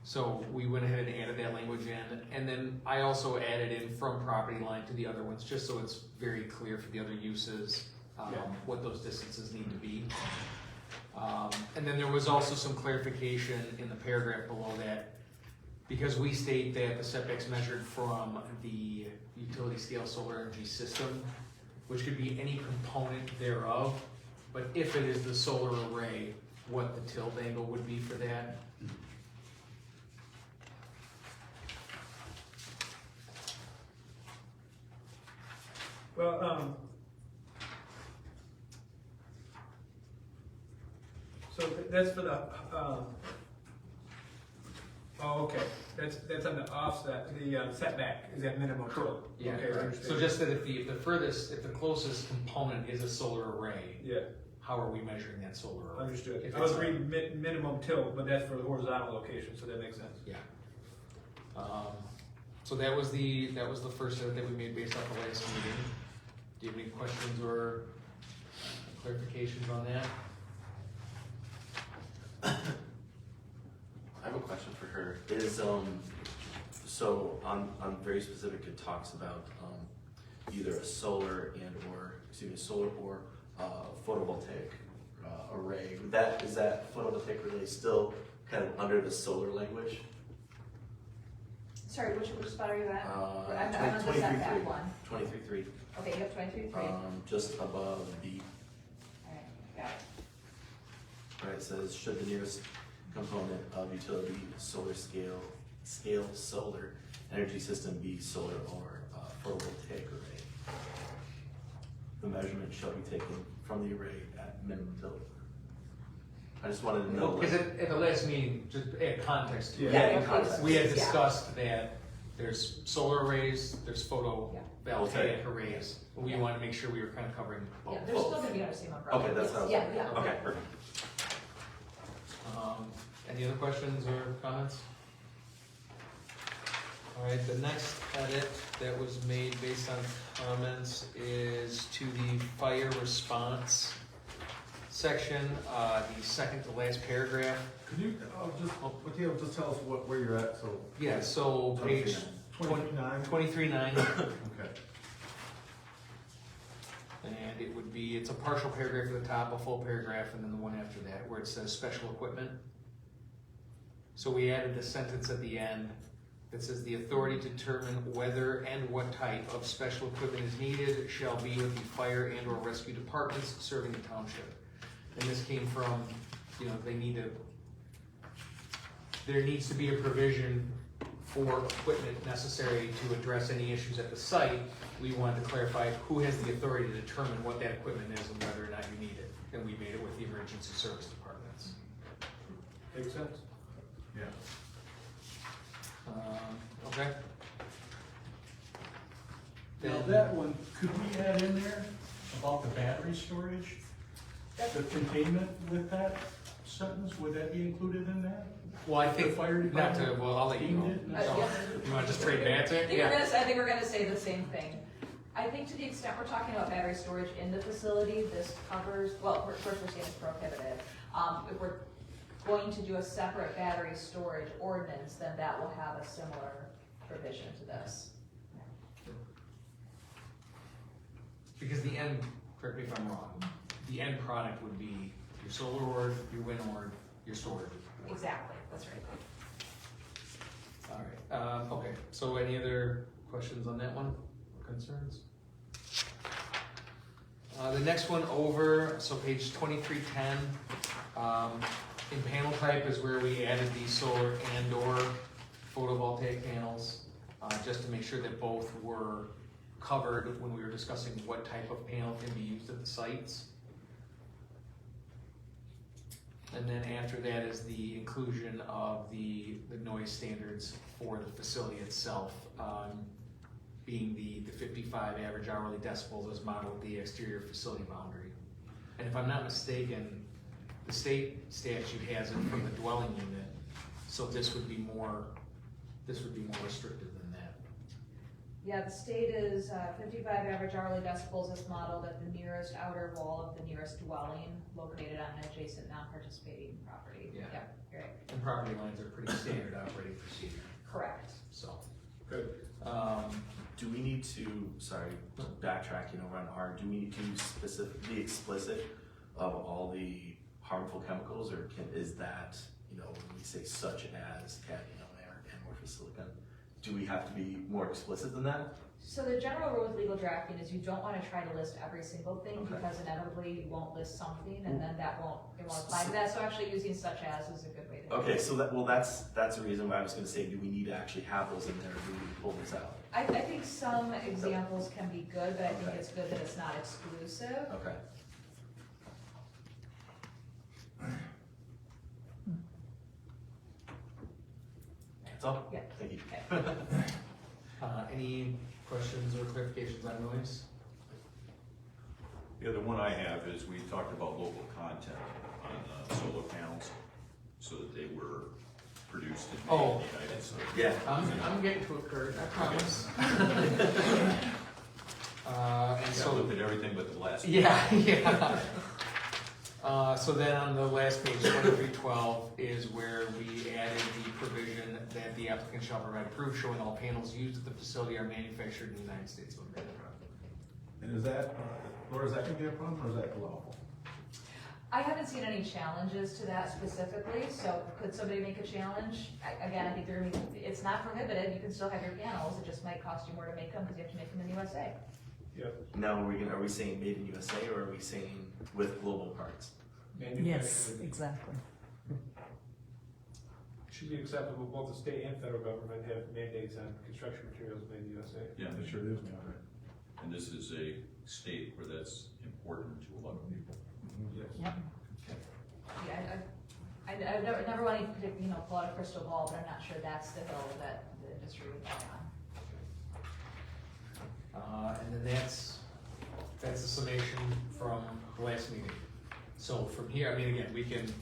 So we went ahead and added that language in, and then I also added in from property line to the other ones, just so it's very clear for the other uses, what those distances need to be. And then there was also some clarification in the paragraph below that, because we state that the setbacks measured from the utility scale solar energy system, which could be any component thereof, but if it is the solar array, what the tilt angle would be for that. Well, so that's for the, oh, okay. That's on the offset, the setback is at minimum tilt. Yeah, Okay, I correct. understand. So just that if the closest component is a solar array, Yeah, how are we measuring that solar array? understood. If I was it's a- reading minimum tilt, but that's for the horizontal location, so that makes sense. Yeah. So that was the first edit that we made based off the last meeting. Do you have any questions or clarifications on that? I have a question for her. Is, so on very specific, it talks about, either a solar solar or, photovoltaic, array. Is that photovoltaic relay still kind of under the solar language? Sorry, which spot are you at? I'm on the 23.3. setback one. 23.3, Okay, you have 23.3. just above B. Alright, got it. Right, it says, should the nearest component of utility solar scale solar energy system be solar or photovoltaic array? The measurement shall be taken from the array at minimum tilt. I just wanted to know. Because at the last meeting, just add context to it. Yeah, in context. We had discussed that there's solar arrays, there's photovoltaic Okay. arrays. We wanted to make sure we were kind of covering Yeah, both. they're still gonna be under the same umbrella. Okay, that's how. Yeah, yeah. Okay, perfect. Any other questions or comments? All right, the next edit that was made based on comments is to the fire response section, the second to last paragraph. Could you, Mateo, just tell us where you're at, so. Yeah, so page 23.9. 23.9. Okay. And it would be, it's a partial paragraph at the top, a full paragraph, and then the one after that, where it says special equipment. So we added the sentence at the end that says the authority to determine whether and what type of special equipment is needed shall be with the fire and or rescue departments serving the township. And this came from, there needs to be a provision for equipment necessary to address any issues at the site. We wanted to clarify who has the authority to determine what that equipment is and whether or not you need it. And we made it with the emergency service departments. Makes sense. Yeah. Okay. Now that one, could we add in there about the battery storage? The containment with that sentence, would that be included in that? Well, I think, The fire not to, department well, I'll let you know. deemed it? Yeah. You wanna just trade bats I in? think I think we're gonna say the same thing. I think to the extent we're talking about battery storage in the facility, this covers, well, first we're saying it's prohibited. If we're going to do a separate battery storage ordinance, then that will have a similar provision to this. Because the end, correct me if I'm wrong, the end product would be your solar orb, your wind orb, your storage. Exactly, that's right. All right, okay, so any other questions on that one, or concerns? The next one over, so page 2310, in panel type is where we added the solar and or photovoltaic panels, just to make sure that both were covered when we were discussing what type of panel can be used at the sites. And then after that is the inclusion of the noise standards for the facility itself, being the 55 average hourly decibels as modeled at the exterior facility boundary. And if I'm not mistaken, the state statute has it from the dwelling unit, so this would be more restrictive than that. Yeah, the state is 55 average hourly decibels is modeled at the nearest outer wall of the nearest dwelling located on an adjacent non-participating property. Yeah. Yep, you're right. And property lines are pretty standard operating procedure, Correct. so. Good. Do we need to, sorry, backtracking over on R, do we need to be explicit of all the harmful chemicals, or is that, when we say such as cadmium or amorphous silicon, do we have to be more explicit than that? So the general rule with legal drafting is you don't want to try to list every single thing Okay. because inevitably you won't list something and then it won't apply to that. So actually using such as is a good way to do it. Okay, so that's the reason why I was gonna say, do we need to actually have those in there, or do we pull this out? I think some examples can be good, but I think Okay. it's good that it's not exclusive. Okay. That's all? Yeah. Thank you. Any questions or clarifications on noise? The other one I have is we talked about local content on solar panels, so that they were produced in the United States. Yeah. I'm getting to it, Kurt, I promise. And So I so, looked at everything but the last. yeah. So then on the last page, 2312 is where we added the provision that the applicant shall provide proof showing all panels used at the facility are manufactured in the United States of America. And is that, Laura, is that gonna be a problem, or is that allowable? I haven't seen any challenges to that specifically, so could somebody make a challenge? Again, I think it's not prohibited, you can still have your panels, it just might cost you more to make them because you have to make them in the USA. Now, are we saying made in USA, or are we saying with global parts? Yes, exactly. Should be acceptable, both the state and federal government have mandates on construction materials made in the USA. Yeah, It sure is, man. and this is a state where that's important to a lot of people. Yes. Yep. Yeah, I never want to predict, pull out a crystal ball, but I'm not sure that's the hill that the industry would die on. And then that's the summation from the last meeting. So from here, I mean, again, we can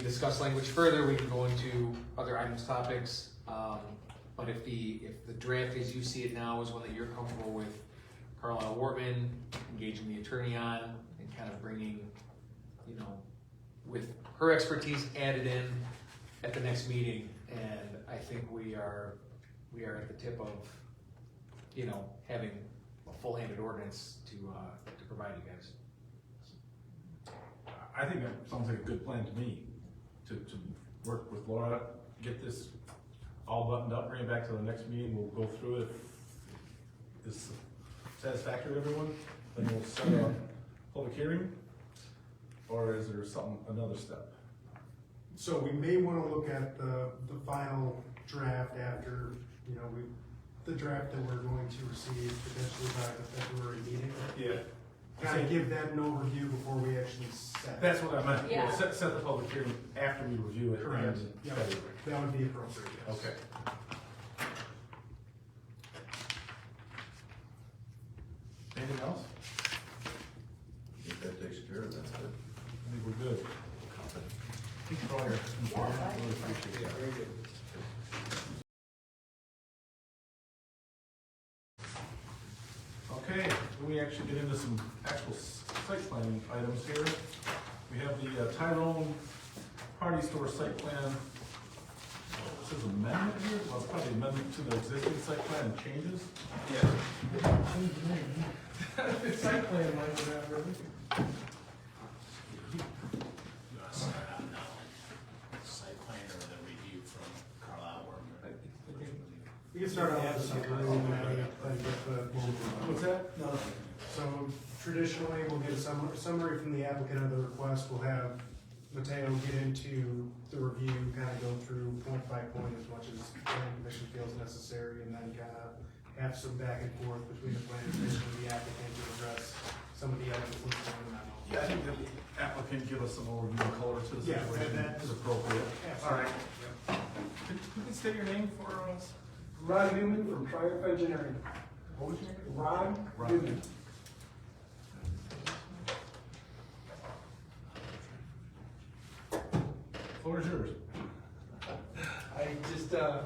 discuss language further, we can go into other items, topics, but if the draft as you see it now is one that you're comfortable with, Carlisle Wortman engaging the attorney on and kind of bringing, with her expertise added in at the next meeting, and I think we are at the tip of, having a full-handed ordinance to provide you guys. I think that sounds like a good plan to me, to work with Laura, get this all buttoned up, bring it back to the next meeting, we'll go through it. If it's satisfactory to everyone, then we'll set a public hearing, or is there another step? So we may wanna look at the final draft after, the draft that we're going to receive potentially by the February meeting. Yeah. Kind of give that an overview before we actually set. That's what I meant, Yeah. set the public hearing after we review it. Correct. in Yeah. February. That would be appropriate, yes. Okay. Anything else? I think that takes care of that. I think we're good. Thank you for all your input. Really appreciate it. Very good. Okay, we actually get into some actual site planning items here. We have the Tyrone Party Store site plan. It says amendment here, well, it's probably amendment to the existing site plan and changes. It's site plan, like, that, really. Site plan or the review from Carlisle Wortman. We can start off with the summary and then get the. What's that? No. So traditionally, we'll get a summary from the applicant of the request. We'll have Mateo get into the review, kind of go through point by point as much as the planning commission feels necessary, and then kind of have some back and forth between the planning commission and the applicant to address some of the items listed on the memo. Yeah, I think the applicant give us some overview and color to the Yeah, situation that- is appropriate. Absolutely. All right. Could you state your name for us? Ron Newman from Triumph Engineering. What was your name? Ron Ron. Newman. Floor is yours. I just, don't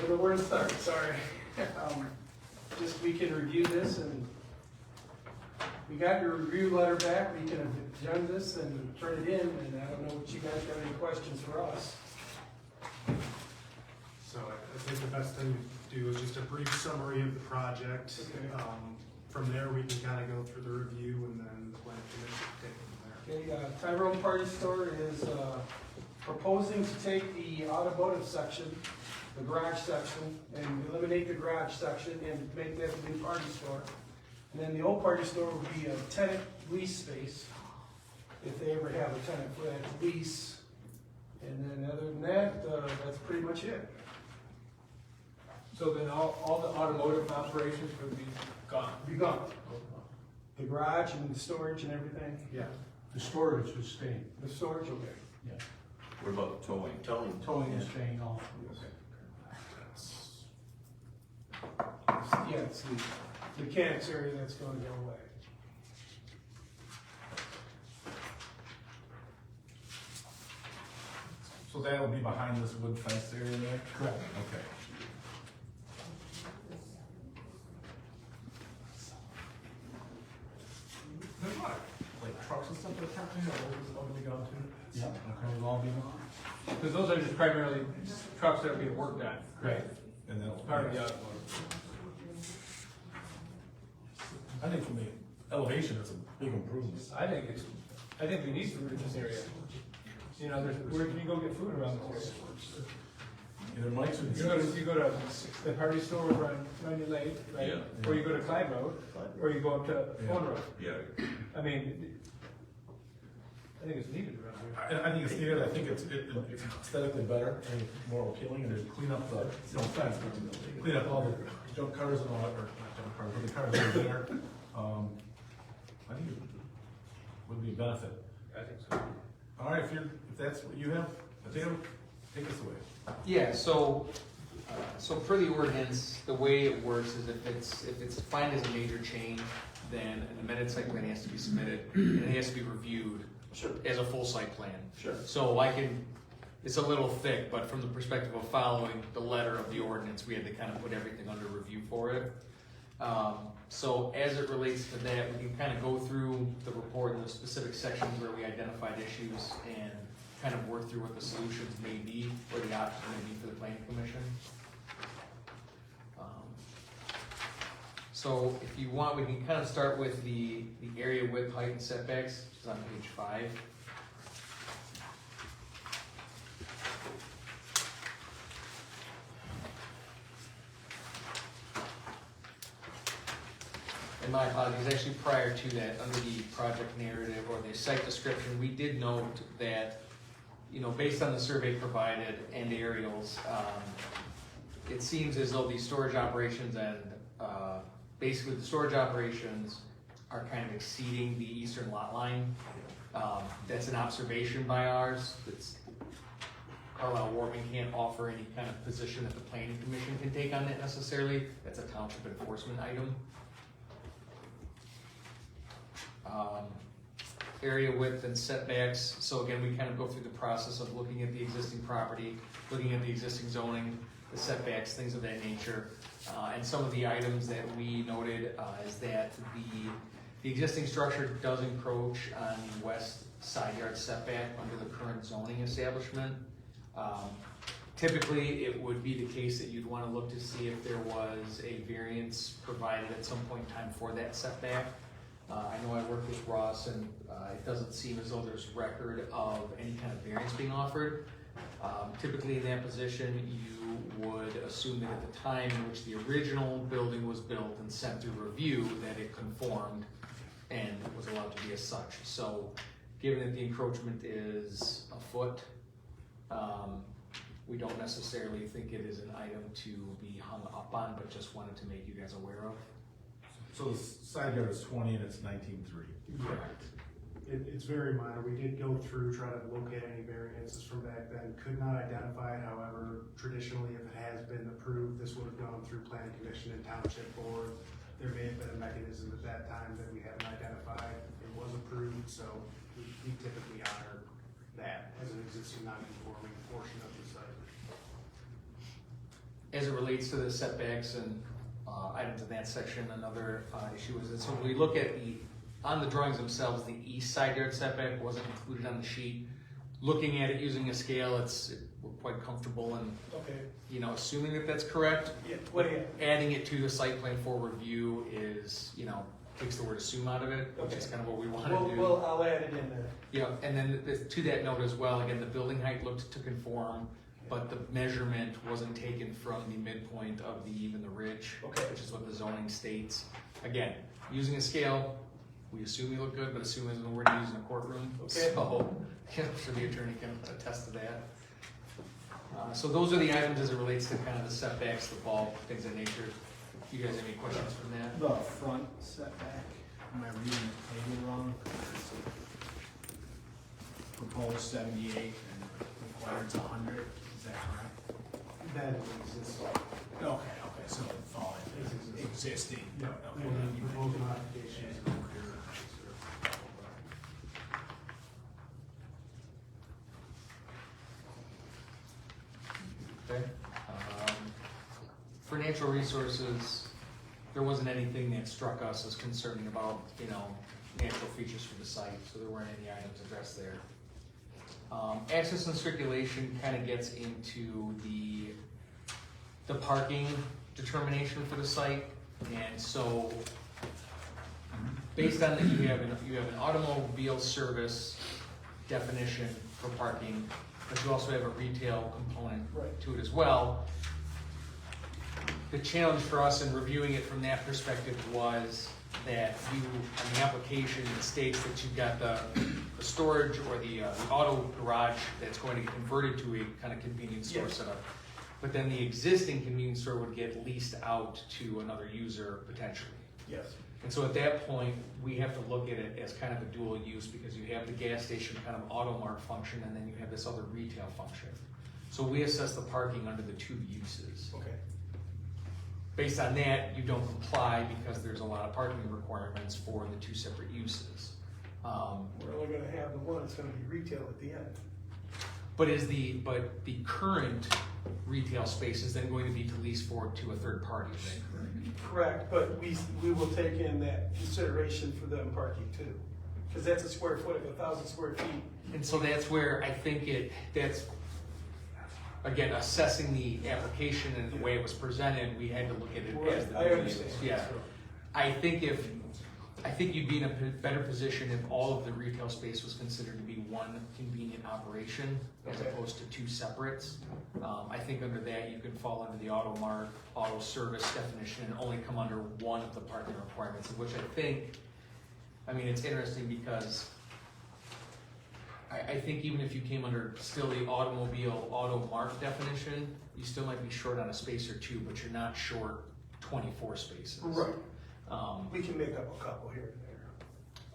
know where to start, sorry. Just, we can review this and we got your review letter back, we can adjourn this and turn it in, and I don't know what you guys have any questions for us. So I think the best thing to do is just a brief summary of the project. Okay. From there, we can kind of go through the review and then the planning commission can take it from there. Okay, Tyrone Party Store is proposing to take the automotive section, the garage section, and eliminate the garage section and make that the new party store. And then the old party store will be a tenant lease space, if they ever have a tenant for that lease. And then other than that, that's pretty much it. So then all the automotive operations would be gone? Be gone. The garage and the storage and everything, Yeah. The storage is staying. the storage, okay. Yeah. What about towing? Towing and staying off. Yeah, it's the mechanics area that's going to go away. So that'll be behind this wood fence area there? Correct. Okay. There's a lot of, like, trucks and stuff that are parked in there, all gonna be gone too? Yeah. Okay, it'll all be gone? Because those are just primarily trucks that are being worked on. Great. And then. Part of the automotive. I think from the elevation, it's a big improvement. I think we need food in this area. You know, where can you go get food around this area? Either Mike's or. You go to the party store over on Runyon Lane, right? Yeah. Or you go to Clyde Road, or you go up to Owen Road. Yeah, I mean, I think it's needed around here. I think it's needed, I think it's aesthetically better and more appealing, and to clean up the, no offense, but clean up all the junk cars and all that, or not junk cars, but the cars that are there. I think it would be a benefit. I think so. All right, if that's what you have, Mateo, take us away. Yeah, so per the ordinance, the way it works is if it's defined as a major change, then an amended site plan has to be submitted, and it has to be reviewed as a full site plan. Sure. So it's a little thick, but from the perspective of following the letter of the ordinance, we had to kind of put everything under review for it. So as it relates to that, we can kind of go through the report in the specific sections where we identified issues and kind of work through what the solutions may be, or the options may be for the planning commission. So if you want, we can kind of start with the area width, height, and setbacks, which is on page 5. And my apologies, actually prior to that, under the project narrative or the site description, we did note that, you know, based on the survey provided and aerials, it seems as though these storage operations and basically the storage operations are kind of exceeding the eastern lot line. That's an observation by ours. Carlisle Warming can't offer any kind of position that the planning commission can take on that necessarily. That's a township enforcement item. Area width and setbacks. So again, we kind of go through the process of looking at the existing property, looking at the existing zoning, the setbacks, things of that nature. And some of the items that we noted is that the existing structure does encroach on the west side yard setback under the current zoning establishment. Typically, it would be the case that you'd want to look to see if there was a variance provided at some point in time for that setback. I know I worked with Ross, and it doesn't seem as though there's record of any kind of variance being offered. Typically in that position, you would assume that at the time in which the original building was built and sent through review, that it conformed and was allowed to be as such. So given that the encroachment is a foot, we don't necessarily think it is an item to be hung up on, but just wanted to make you guys aware of. So the side yard is 20 and it's 19.3. Correct. It's very minor. We did go through, try to locate any variances from back then, could not identify it. However, traditionally, if it has been approved, this would have gone through planning commission and township board. There may have been a mechanism at that time that we haven't identified. It was approved, so we typically honor that as an existing non-conforming portion of the site. As it relates to the setbacks and items in that section, another issue is that, so when we look at on the drawings themselves, the east side yard setback wasn't included on the sheet. Looking at it using a scale, we're quite comfortable in, you know, assuming that that's correct. Yeah. Adding it to the site plan for review is, you know, takes the word assume out of it, which is kind of what we want to do. Well, I'll add it in there. Yeah, and then to that note as well, again, the building height looked to conform, but the measurement wasn't taken from the midpoint of the eve and the ridge, which is what the zoning states. Again, using a scale, we assume we look good, but assume as we're using a courtroom. So, yeah, I'm sure the attorney can attest to that. So those are the items as it relates to kind of the setbacks, the bulk, things of that nature. You guys have any questions from that? The front setback, am I reading the table wrong? Proposed 78 and the requires 100, is that correct? That exists. Okay, so it fall into existing. Yeah. Okay. And then proposed modifications. Okay. For natural resources, there wasn't anything that struck us as concerning about, natural features for the site, so there weren't any items addressed there. Access and circulation kind of gets into the parking determination for the site, and so based on that, you have an automobile service definition for parking, but you also have a retail component to it as well. The challenge for us in reviewing it from that perspective was that on the application, it states that you've got the storage or the auto garage that's going to get converted to a kind of convenience store setup. But then the existing convenience store would get leased out to another user potentially. Yes. And so at that point, we have to look at it as kind of a dual use, because you have the gas station kind of auto mart function, and then you have this other retail function. So we assess the parking under the two uses. Okay. Based on that, you don't comply because there's a lot of parking requirements for the two separate uses. We're only gonna have the one that's gonna be retail at the end. But the current retail space is then going to be to lease forward to a third party, is that correct? Correct, but we will take in that consideration for them parking too. Cause that's a square foot of 1,000 square feet. And so that's where I think that's, again, assessing the application and the way it was presented, we had to look at it as the. I understand. Yeah. I think you'd be in a better position if all of the retail space was considered to be one convenient operation as opposed to two separates. I think under that, you can fall under the auto mart, auto service definition and only come under one of the parking requirements, which it's interesting because I think even if you came under still the automobile auto mart definition, you still might be short on a space or two, but you're not short 24 spaces. Right. We can make up a couple here and there.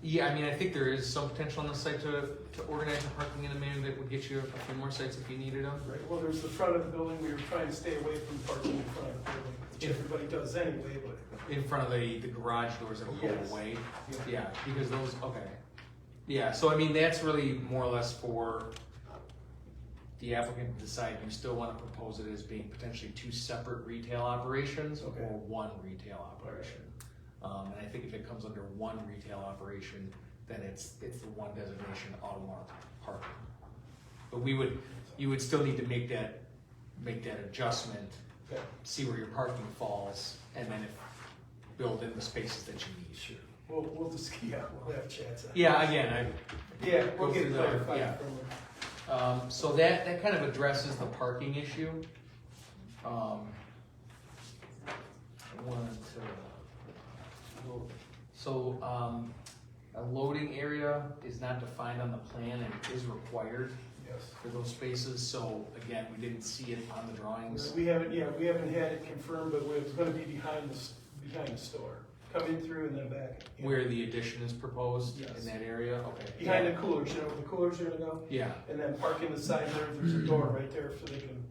Yeah, I think there is some potential on the site to organize the parking in a manner that would get you a few more sites if you needed them. Right, well, there's the front of the building, we were trying to stay away from parking in front of the building, which everybody does anyway, but. In front of the garage doors that'll go Yes. away. Yeah. Yeah, because those, okay. Yeah, so that's really more or less for the applicant to decide, you still want to propose it as being potentially two separate retail operations or one retail operation. And I think if it comes under one retail operation, then it's the one designation, auto mart parking. But you would still need to make that adjustment, see where your parking falls, and then build in the spaces that you need. Sure. We'll just, we'll have chats. Yeah, again, we'll get it clarified yeah. from them. So that kind of addresses the parking issue. I wanted to, a loading area is not defined on the plan and it is required for those spaces. So again, we didn't see it on the drawings. We haven't had it confirmed, but it's gonna be behind the store. Come in through and then back. Where the addition is proposed Yes. in that area, okay. Behind the coolers, where the coolers are gonna go? Yeah, And then park in the side there's a door right there so they can,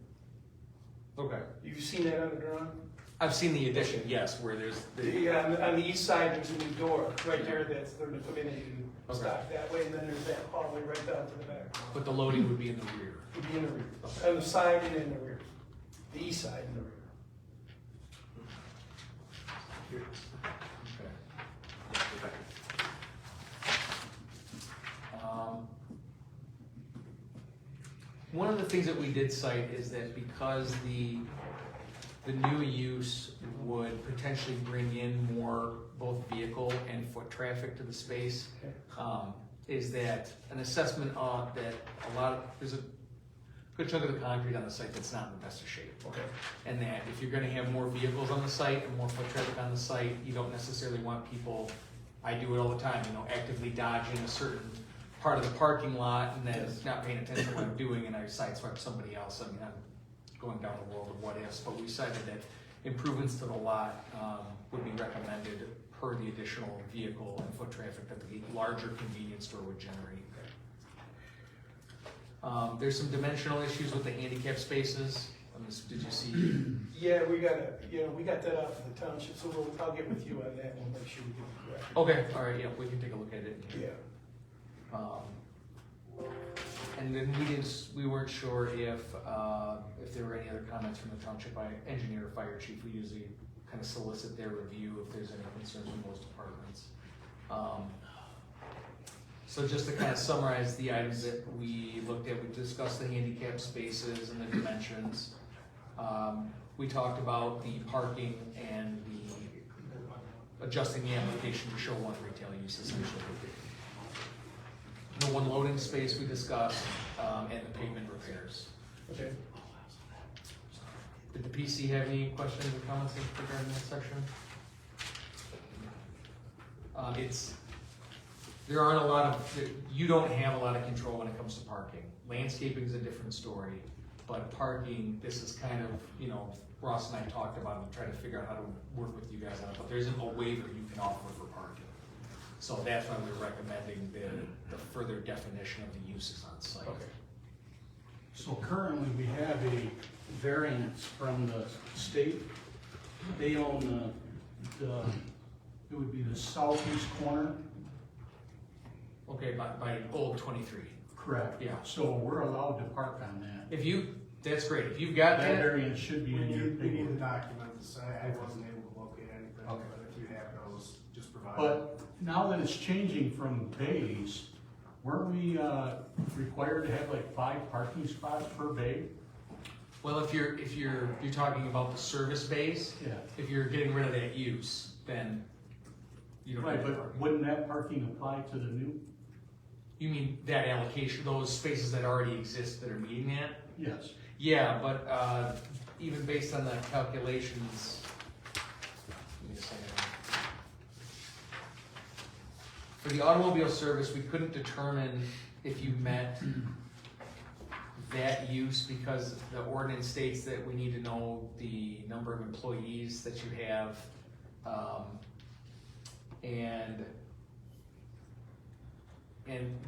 okay. you've seen that on the drawing? I've seen the addition, yes, where there's Yeah, on the east side, there's a new door right there that's, they're gonna come in and you can stock that way, and then there's that hallway right down to the back. but the loading would be in the rear. It'd be in the rear, on the side and in the rear. The east side and the rear. One of the things that we did cite is that because the new use would potentially bring in more both vehicle and foot traffic to the space, is that an assessment of that there's a good chunk of the concrete on the site that's not in the best of shape. Okay. And that if you're gonna have more vehicles on the site and more foot traffic on the site, you don't necessarily want people, I do it all the time, actively dodging a certain part of the parking lot and then not paying attention to what I'm doing and I sideswipe somebody else. I'm going down the world of what ifs, but we cited that improvements to the lot would be recommended per the additional vehicle and foot traffic that the larger convenience store would generate. There's some dimensional issues with the handicap spaces. Did you see? Yeah, we got that out for the township, so I'll get with you on that and make sure we get it correct. Okay, all right, yeah, we can take a look at it. Yeah. And then we weren't sure if there were any other comments from the township by engineer or fire chief. We usually kind of solicit their review if there's any concerns from those departments. So just to kind of summarize the items that we looked at, we discussed the handicap spaces and the dimensions. We talked about the parking and the adjusting the application to show one retail use essentially. The one loading space we discussed, and the pavement repairs. Okay. Did the PC have any questions or comments regarding that section? There aren't a lot of, you don't have a lot of control when it comes to parking. Landscaping is a different story, but parking, this is kind of, Ross and I talked about it and tried to figure out how to work with you guys on it, but there isn't a waiver you can offer for parking. So that's why we're recommending the further definition of the uses on site. Okay. So currently, we have a variance from the state. They own it would be the southeast corner. Okay, by Old 23. Correct. Yeah. So we're allowed to park on that. That's great. If you've got That that, variance should be in your We need the paperwork. documents, I wasn't able to locate anything, Okay. but if you have those, just provide. But now that it's changing from bays, weren't we required to have like 5 parking spots per bay? well, if you're talking about the service bays, Yeah. if you're getting rid of that use, then you don't Right, have but parking. wouldn't that parking apply to the new? You mean that allocation, those spaces that already exist that are meeting that? Yes. Yeah, but even based on the calculations, give me a second. For the automobile service, we couldn't determine if you met that use because the ordinance states that we need to know the number of employees that you have, and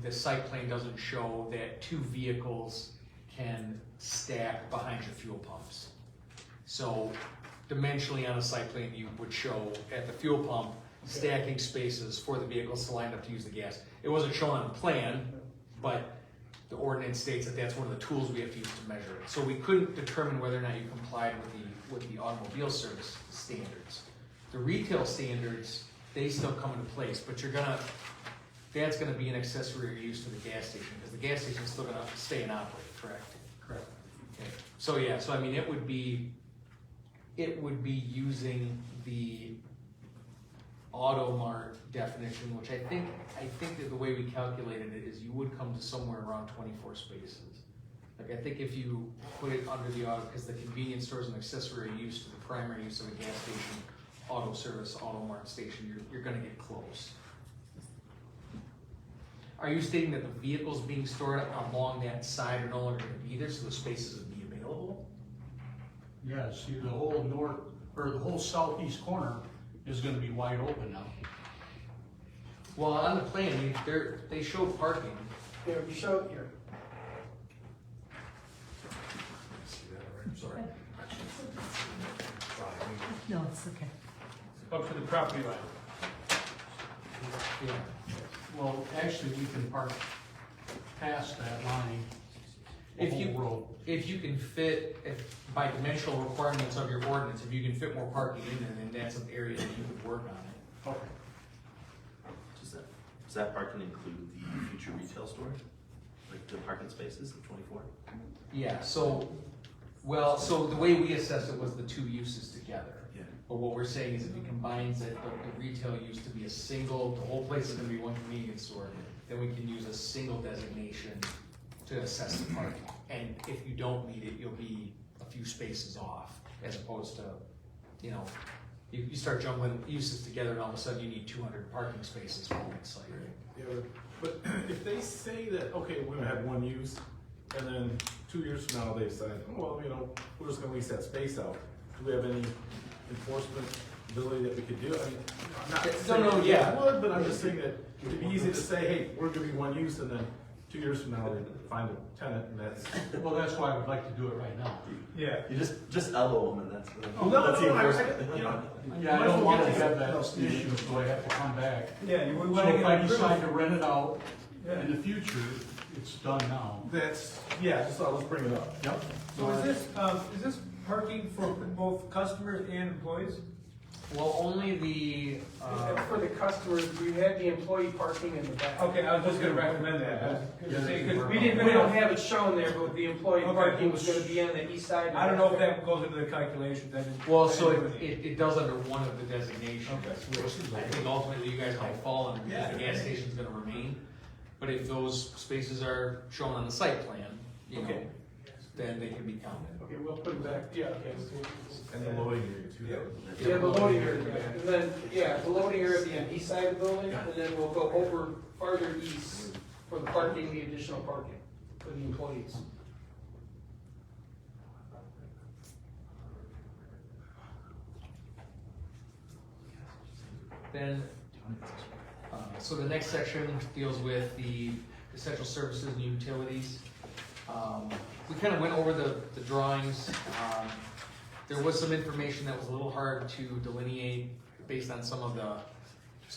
the site plan doesn't show that 2 vehicles can stack behind your fuel pumps. So dimensionally on a site plan, you would show at the fuel pump, stacking spaces for the vehicles to line up to use the gas. It wasn't shown on the plan, but the ordinance states that that's one of the tools we have to use to measure it. So we couldn't determine whether or not you complied with the automobile service standards. The retail standards, they still come into place, but that's gonna be an accessory use to the gas station, because the gas station's still gonna stay and operate, correct? Correct. Okay. So yeah, so I mean, it would be using the Automart definition, which I think that the way we calculated it is you would come to somewhere around 24 spaces. Like I think if you put it under the auto, because the convenience store is an accessory use to the primary use of a gas station, auto service, Automart station, you're gonna get close. Are you stating that the vehicles being stored along that side are no longer gonna be there, so the spaces would be available? Yeah, see, the whole southeast corner is gonna be wide open now. Well, on the plan, they show parking. Yeah, we showed here. Sorry. No, it's okay. Up to the property line. Yeah. Well, actually, we can park past that line, the If you- whole road. If you can fit, by dimensional requirements of your ordinance, if you can fit more parking in there, then that's an area that you could work on it. Okay. Does that parking include the future retail store? Like the parking spaces of 24? Yeah, so the way we assessed it was the 2 uses together. Yeah. But what we're saying is if you combines it, the retail used to be a single, the whole place is gonna be one convenience store, then we can use a single designation to assess the parking. And if you don't meet it, you'll be a few spaces off, as opposed to, you start jumbling uses together and all of a sudden you need 200 parking spaces for one site. Yeah, but if they say that, okay, we're gonna have one use, and then 2 years from now, they decide, oh, well, we're just gonna lease that space out, do we have any enforcement ability that we could do? I mean, I'm not saying No, yeah. we would, but I'm just saying that it'd be easy to say, hey, we're gonna be one use, and then 2 years from now, they find a tenant and that's, Well, that's why I would like to do it right now. Yeah. You just elbow them and that's the. Oh, no, that's the no, enforcement. you know, Yeah, I don't want to have that issue, so I have to come back. yeah, you would So want to if get I it approved. decide to rent it out Yeah. in the future, it's done now. that's, yeah, just thought, let's bring it up. Yep. So is this parking for both customers and employees? Well, only the, For the customers, we had the employee parking in the back. Okay, I was just gonna recommend that. I was gonna say, 'cause we didn't, We don't have it shown there, but the employee Okay. parking was gonna be on the east side. I don't know if that goes into the calculations, I didn't. well, so I didn't- it does under one of the designations, Okay. which I think ultimately you guys might fall under, because the gas station's gonna remain. But if those spaces are shown on the site plan, you know, Okay. then they can be counted. Okay, we'll put it back, yeah. And the loading area too. Yeah, the loading area, and then, yeah, the loading area will be on the east side of the building, and then we'll go over farther east for the parking, the additional parking for the employees. Then, so the next section deals with the essential services and utilities. We kind of went over the drawings. There was some information that was a little hard to delineate based on some of the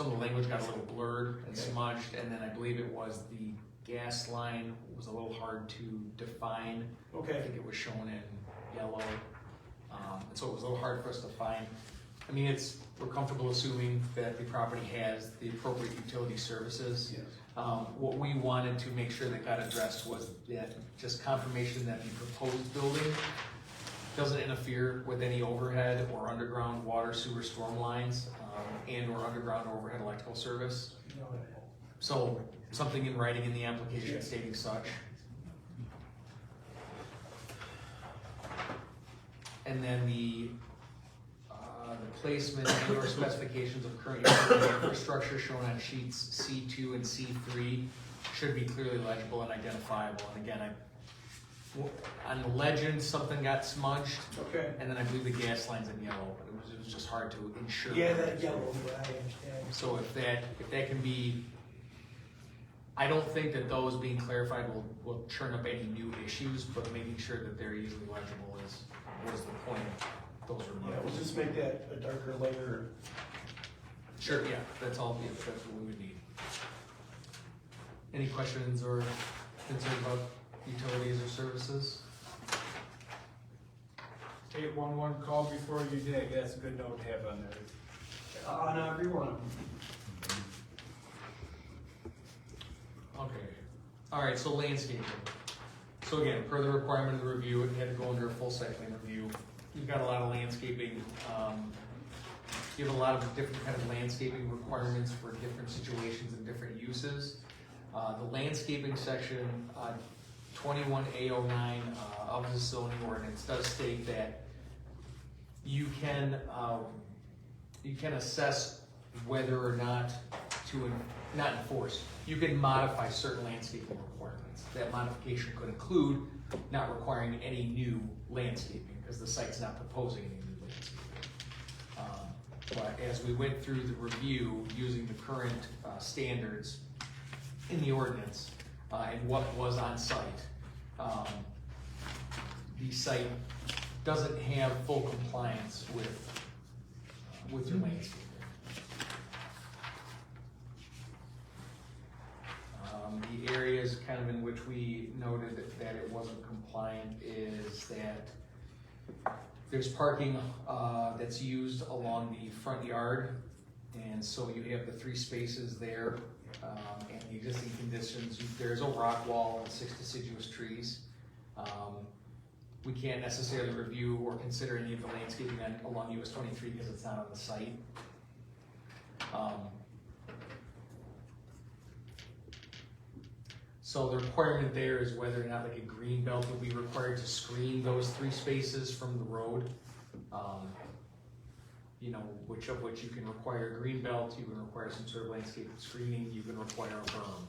language got a little blurred and smudged, and then I believe it was the gas line was a little hard to define. I Okay. think it was shown in yellow, and so it was a little hard for us to find. I mean, we're comfortable assuming that the property has the appropriate utility services. Yes. What we wanted to make sure that got addressed was that just confirmation that the proposed building doesn't interfere with any overhead or underground water, sewer, storm lines, and or underground or overhead electrical service. So something in writing in the application stating such. And then the placement and or specifications of current utility infrastructure shown on sheets C2 and C3 should be clearly legible and identifiable. And again, on the legend, something got smudged, Okay. and then I believe the gas line's in yellow, but it was just hard to ensure. Yeah, that yellow, I understand. So if that can be, I don't think that those being clarified will churn up any new issues, but making sure that they're easily legible was the point of those Yeah, remarks. we'll just make that a darker layer. Sure, yeah, that's all, yeah, that's what we would need. Any questions or concerns about utilities or services? 811 call before you dig, that's a good note to have on there. On every one of them. Okay, all right, so landscaping. So again, per the requirement of the review, it had to go under a full site plan review. You've got a lot of landscaping, you have a lot of different kind of landscaping requirements for different situations and different uses. The landscaping section, 21A09 of the zoning ordinance does state that you can assess whether or not not enforce. You can modify certain landscaping requirements. That modification could include not requiring any new landscaping because the site's not proposing any new landscaping. But as we went through the review using the current standards in the ordinance and what was on site, the site doesn't have full compliance with your landscaping. The areas kind of in which we noted that it wasn't compliant is that there's parking that's used along the front yard, and so you have the 3 spaces there, and the existing conditions, there's a rock wall and 6 deciduous trees. We can't necessarily review or consider any of the landscaping along US 23 because it's not on the site. So the requirement there is whether or not like a green belt will be required to screen those 3 spaces from the road. You know, which you can require a green belt, you can require some sort of landscape screening, you can require a berm.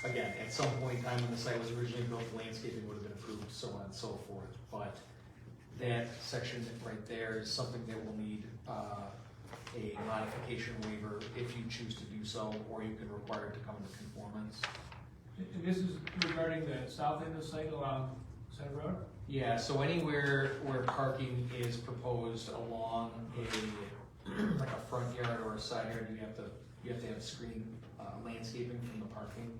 Again, at some point in time when the site was originally built, landscaping would have been approved, so on and so forth. But that section right there is something that will need a modification waiver if you choose to do so, or you can require it to come into conformance. And this is regarding the south end of the site along Center Road? Yeah, so anywhere where parking is proposed along like a front yard or a side yard, you have to have screen landscaping from the parking.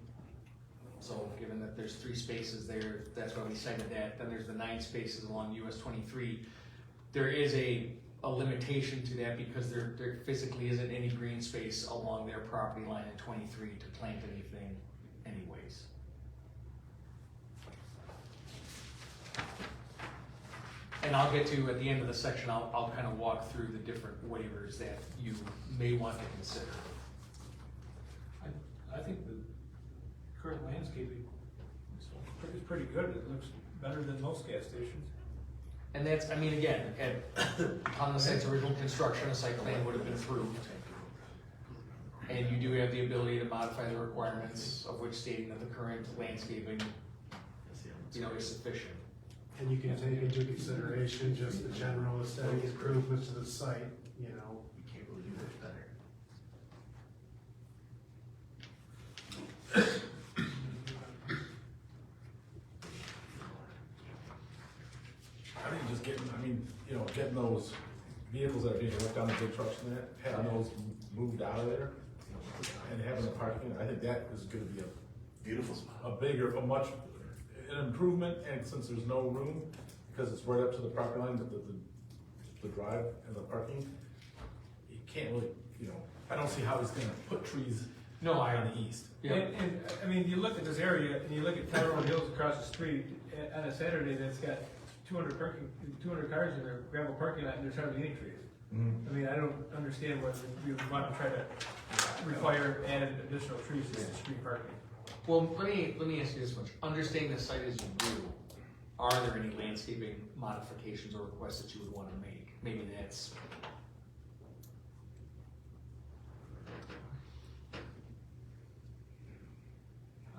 So given that there's 3 spaces there, that's why we cited that. Then there's the 9 spaces along US 23. There is a limitation to that because there physically isn't any green space along their property line in 23 to plant anything anyways. And I'll get to, at the end of the section, I'll kind of walk through the different waivers that you may want to consider. I think the current landscaping is pretty good. It looks better than most gas stations. And that's, I mean, again, on the site's original construction, a site plan would have been approved. And you do have the ability to modify the requirements of which stating that the current landscaping, is sufficient. And you can take into consideration just the general aesthetic improvements to the site, You can't really do much better. I think just getting those vehicles that are being worked on, the big trucks and that, having those moved out of there and having the parking, I think that is gonna be Beautiful spot. an improvement, and since there's no room, because it's right up to the property line, the drive and the parking, you can't really, I don't see how he's gonna put trees on the east. Yeah. And, I mean, you look at this area, and you look at Tyrone Hills across the street, on a Saturday, that's got 200 cars in their gravel parking lot, and there's hardly any trees. I mean, I don't understand why we would want to try to require added additional trees to street parking. Well, let me ask you this much. Understanding the site as you do, are there any landscaping modifications or requests that you would want to make? Maybe that's.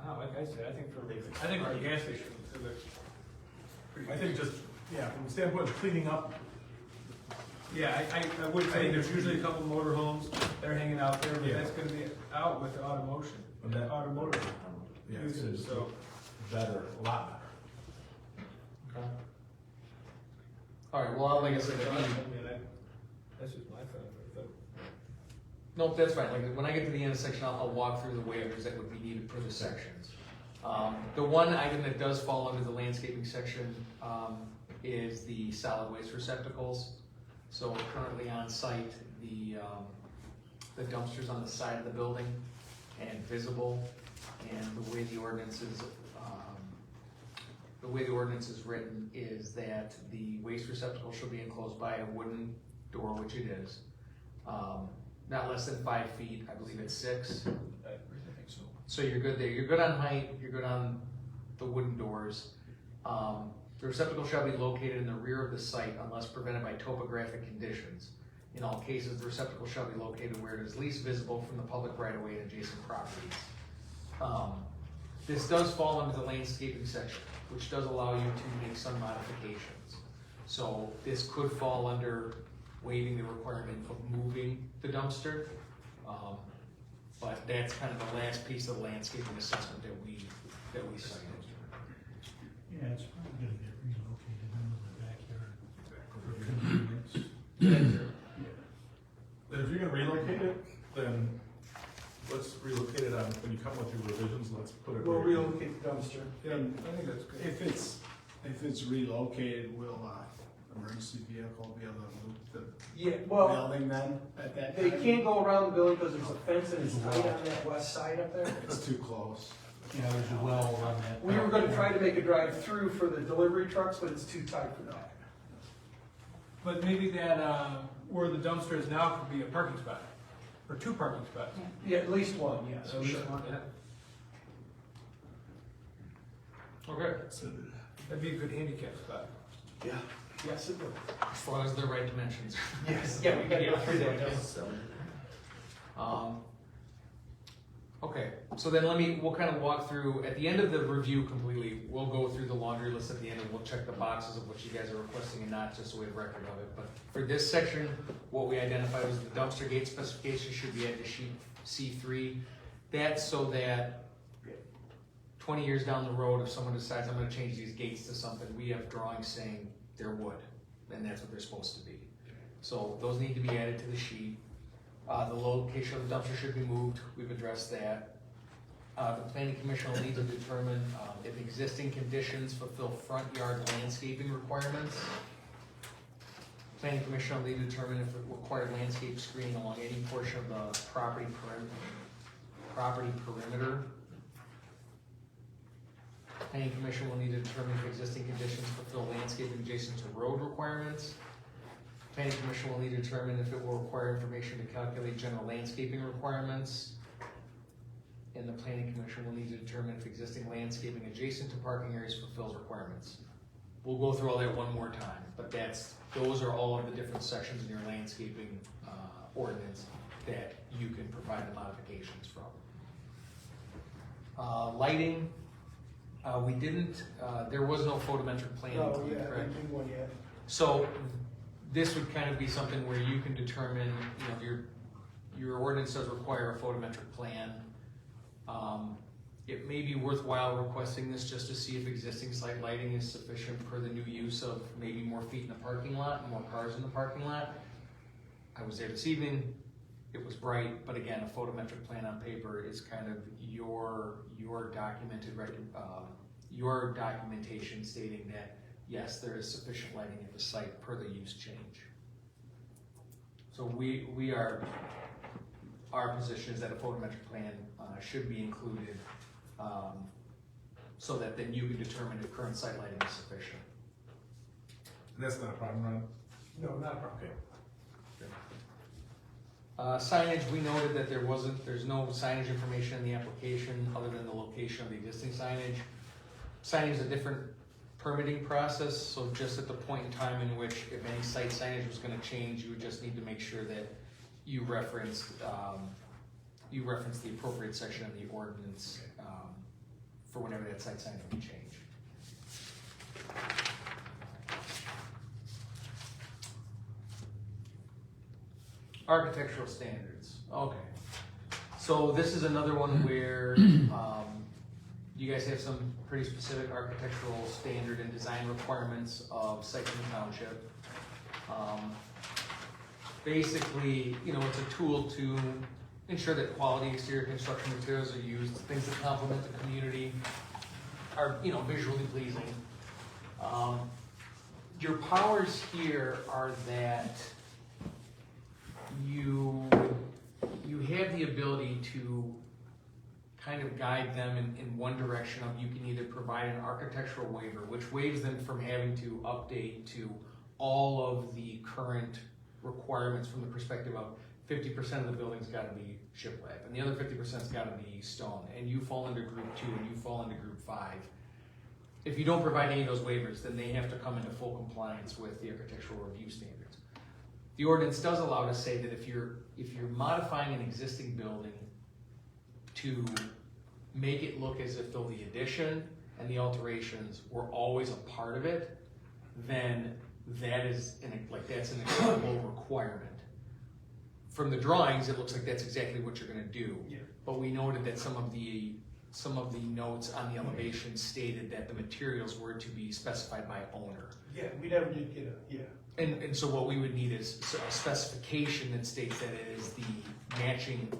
Like I said, I think for a gas station, it looks pretty. I think just, from the standpoint of cleaning up. Yeah, I would say there's usually a couple motorhomes, they're hanging out there, but that's gonna be out with the automotive uses, so. Better, a lot better. Okay. All right. Well, like I said, That's just my thought. nope, that's fine. Like when I get to the end of the section, I'll walk through the waivers that would be needed for the sections. The one item that does fall under the landscaping section is the solid waste receptacles. So currently on site, the dumpster's on the side of the building and visible, and the way the ordinance is written is that the waste receptacle should be enclosed by a wooden door, which it is. Not less than 5 feet, I believe it's 6. I think so. So you're good there. You're good on height, you're good on the wooden doors. The receptacle shall be located in the rear of the site unless prevented by topographic conditions. In all cases, the receptacle shall be located where it is least visible from the public right-of-way and adjacent properties. This does fall under the landscaping section, which does allow you to make some modifications. So this could fall under waiving the requirement of moving the dumpster. But that's kind of the last piece of the landscaping assessment that we cited. Yeah, it's probably gonna get relocated into the backyard. Then if you're gonna relocate it, then let's relocate it on, when you come with your revisions, let's put it. We'll relocate the dumpster. Yeah, I think that's good. If it's relocated, will emergency vehicle be able to move the Yeah, well, building then at that they time? can't go around the building because there's a fence and it's tight on that west side up there. It's too close. Yeah, there's a well on that. We were gonna try to make a drive-through for the delivery trucks, but it's too tight for that. But maybe that, where the dumpster is now could be a parking spot, or 2 parking spots. Yeah, at least one, yes, At for least sure. one, yeah. Okay. That'd be a good handicap spot. Yeah. Yes, it would. As long as they're right dimensions. Yes, yeah, we gotta go through that. Um, Okay, so then we'll kind of walk through, at the end of the review completely, we'll go through the laundry list at the end and we'll check the boxes of what you guys are requesting and not, just so we have record of it. But for this section, what we identified was the dumpster gate specification should be at the sheet C3. That's so that 20 years down the road, if someone decides I'm gonna change these gates to something, we have drawings saying they're wood, and that's what they're supposed to be. So those need to be added to the sheet. The location of the dumpster should be moved, we've addressed that. The planning commission will need to determine if existing conditions fulfill front yard landscaping requirements. Planning commission will need to determine if it required landscape screening along any portion of the property perimeter. Planning commission will need to determine if existing conditions fulfill landscaping adjacent to road requirements. Planning commission will need to determine if it will require information to calculate general landscaping requirements. And the planning commission will need to determine if existing landscaping adjacent to parking areas fulfills requirements. We'll go through all that one more time, but those are all of the different sections in your landscaping ordinance that you can provide the modifications from. Lighting, we didn't, there was no photometric plan No, included, yeah, correct? we do one yet. So this would kind of be something where you can determine, your ordinance does require a photometric plan. It may be worthwhile requesting this just to see if existing site lighting is sufficient for the new use of maybe more feet in the parking lot and more cars in the parking lot. I was there this evening, it was bright, but again, a photometric plan on paper is kind of your documentation stating that yes, there is sufficient lighting at the site per the use change. So our position is that a photometric plan should be included so that then you can determine if current site lighting is sufficient. That's not a problem, right? No, not a problem. Signage, we noted that there's no signage information in the application other than the location of the existing signage. Signage is a different permitting process, so just at the point in time in which if any site signage was gonna change, you would just need to make sure that you reference the appropriate section of the ordinance for whenever that site signage would change. Architectural standards, okay. So this is another one where you guys have some pretty specific architectural standard and design requirements of sites in the township. Basically, it's a tool to ensure that quality exterior construction materials are used, things that complement the community, are visually pleasing. Your powers here are that you have the ability to kind of guide them in one direction of you can either provide an architectural waiver, which waives them from having to update to all of the current requirements from the perspective of 50% of the building's gotta be shiplap, and the other 50%'s gotta be stone, and you fall under group 2 and you fall into group 5. If you don't provide any of those waivers, then they have to come into full compliance with the architectural review standards. The ordinance does allow to say that if you're modifying an existing building to make it look as if though the addition and the alterations were always a part of it, then that's an acceptable requirement. From the drawings, it looks like that's exactly what you're gonna do. Yeah. But we noted that some of the notes on the elevation stated that the materials were to be specified by owner. Yeah, we never did get And so what we would need is a specification that states that it is the matching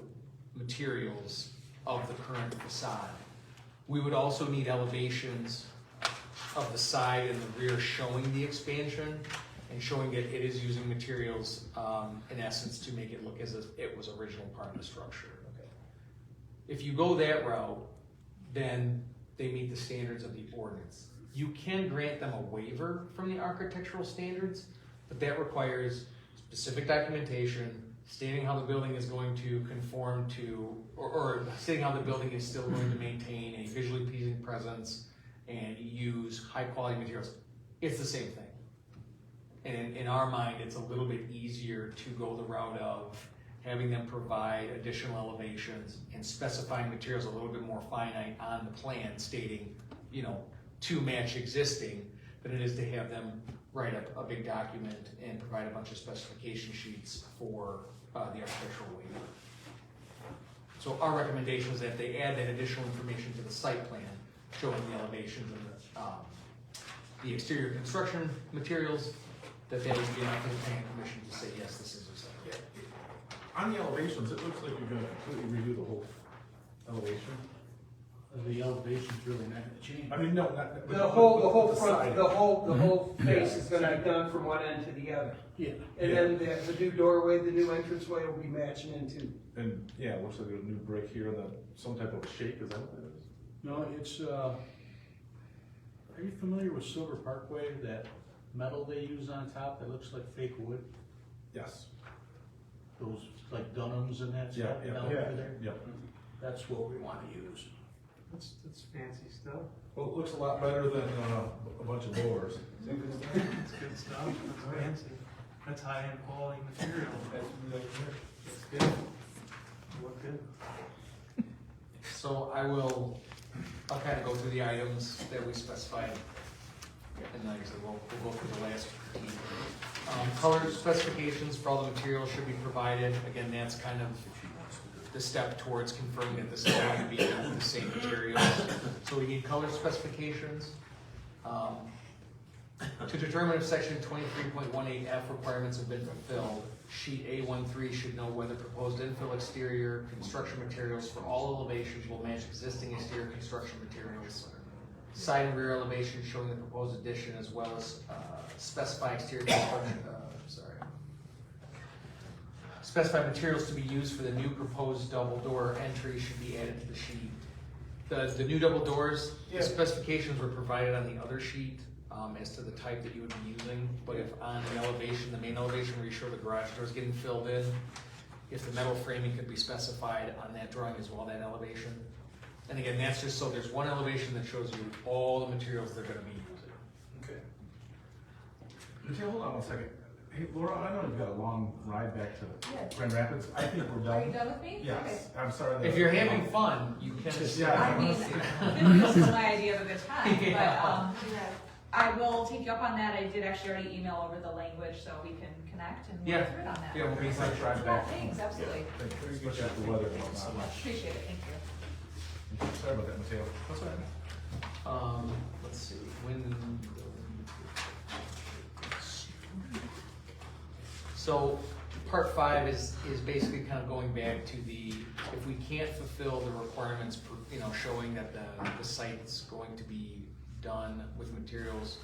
materials of the current facade. We would also need elevations of the side and the rear showing the expansion and showing that it is using materials, in essence, to make it look as if it was original part of the structure. Okay. If you go that route, then they meet the standards of the ordinance. You can grant them a waiver from the architectural standards, but that requires specific documentation stating how the building is going to conform to, or stating how the building is still going to maintain a visually pleasing presence and use high quality materials. It's the same thing. And in our mind, it's a little bit easier to go the route of having them provide additional elevations and specifying materials a little bit more finite on the plan stating, you know, to match existing, than it is to have them write up a big document and provide a bunch of specification sheets for the architectural waiver. So our recommendation is that they add that additional information to the site plan, showing the elevations and the exterior construction materials, that would be enough for the planning commission to say, yes, this is acceptable. On the elevations, it looks like you're gonna completely redo the whole elevation. The elevation's really not gonna change. I mean, no, not. The whole the front, siding. the whole face is gonna be done from one end to the other. Yeah. And then the new doorway, the new entranceway will be matching into. And, yeah, it looks like there's a new brick here, and some type of shape, is that what that is? No, it's, are you familiar with Silver Parkway, that metal they use on top that looks like fake wood? Yes. Those, like Dunhams and that Yeah, stuff yeah, down yeah. over there? Yep. That's what we wanna use. That's fancy stuff. Well, it looks a lot better than, a bunch of doors. It's good stuff, that's fancy. That's high-end quality material. That's really good. That's good. Look good. So I'll kind of go through the items that we specified, and like I said, we'll go through the last critique. Color specifications for all the materials should be provided. Again, that's kind of the step towards confirming that this is going to be the same materials. So we need color specifications. To determine if section 23.18F requirements have been fulfilled, sheet A13 should know whether proposed infill exterior construction materials for all elevations will match existing exterior construction materials. Side and rear elevations showing the proposed addition, as well as specify exterior construction, specify materials to be used for the new proposed double door entry should be added to the sheet. The new double doors, the specifications were provided on the other sheet as to the type that you would be using, but if on the elevation, the main elevation where you show the garage doors getting filled in, if the metal framing could be specified on that drawing as well, that elevation. And again, that's just so there's one elevation that shows you all the materials they're gonna be using. Okay. Michelle, hold on one second. Hey, Laura, I know you've got a long ride back to Grand Rapids. I think we're done. Are you done with me? Yes, I'm sorry. If you're having fun, you can. I mean, this is my idea of a good time, but, I will take you up on that. I did actually already email over the language, so we can connect and work through it on that. Yeah, we'll be Safe drive Yeah, back. thanks, absolutely. Especially with the weather and whatnot. Appreciate it, thank you. Sorry about that, Mateo. That's all right. Let's see, when. So part 5 is basically kind of going back to if we can't fulfill the requirements, showing that the site's going to be done with materials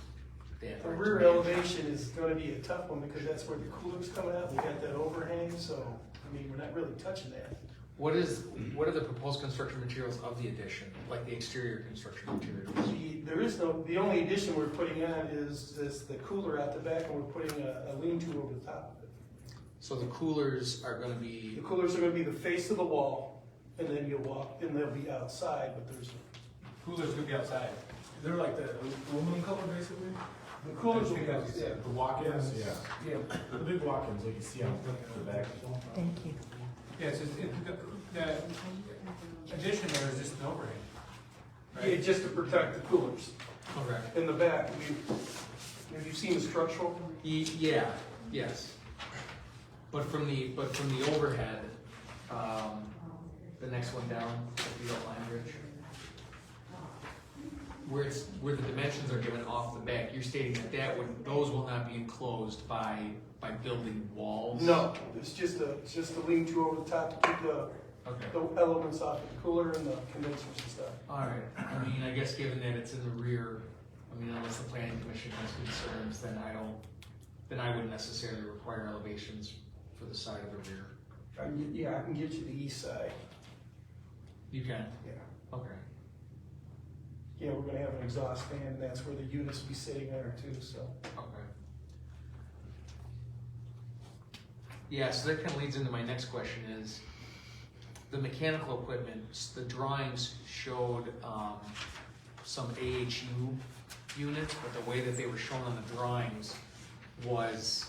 that The are. rear elevation is gonna be a tough one because that's where the cooler's coming out. We got that overhang, so, I mean, we're not really touching that. What are the proposed construction materials of the addition, like the exterior construction materials? The only addition we're putting on is the cooler out the back, and we're putting a lean-to over the top of it. So the coolers are gonna be, The coolers are gonna be the face of the wall, and then you'll walk, and they'll be outside, but there's, Coolers could be outside. They're like the aluminum color, basically? the coolers will be outside. The walk-ins? Yeah. Yeah, the big walk-ins, like you see on the back. Yeah, it's just, the addition there is just an overhang. Yeah, just to protect the coolers. okay. In the back, have you seen the structural? Yeah, yes. But from the overhead, the next one down, if you don't mind, Rich. Where the dimensions are given off the back, you're stating that those will not be enclosed by building walls? No, it's just a lean-to over the top to keep the elements off of the cooler and the condensers and stuff. Alright, I mean, I guess given that it's in the rear, I mean, unless the planning commission has concerns, then I wouldn't necessarily require elevations for the side of the rear. I can get you the east side. You can? Yeah. Okay. Yeah, we're gonna have an exhaust fan, and that's where the units will be sitting there too, so. Okay. Yeah, so that kind of leads into my next question is, the mechanical equipment, the drawings showed some AHU units, but the way that they were shown on the drawings was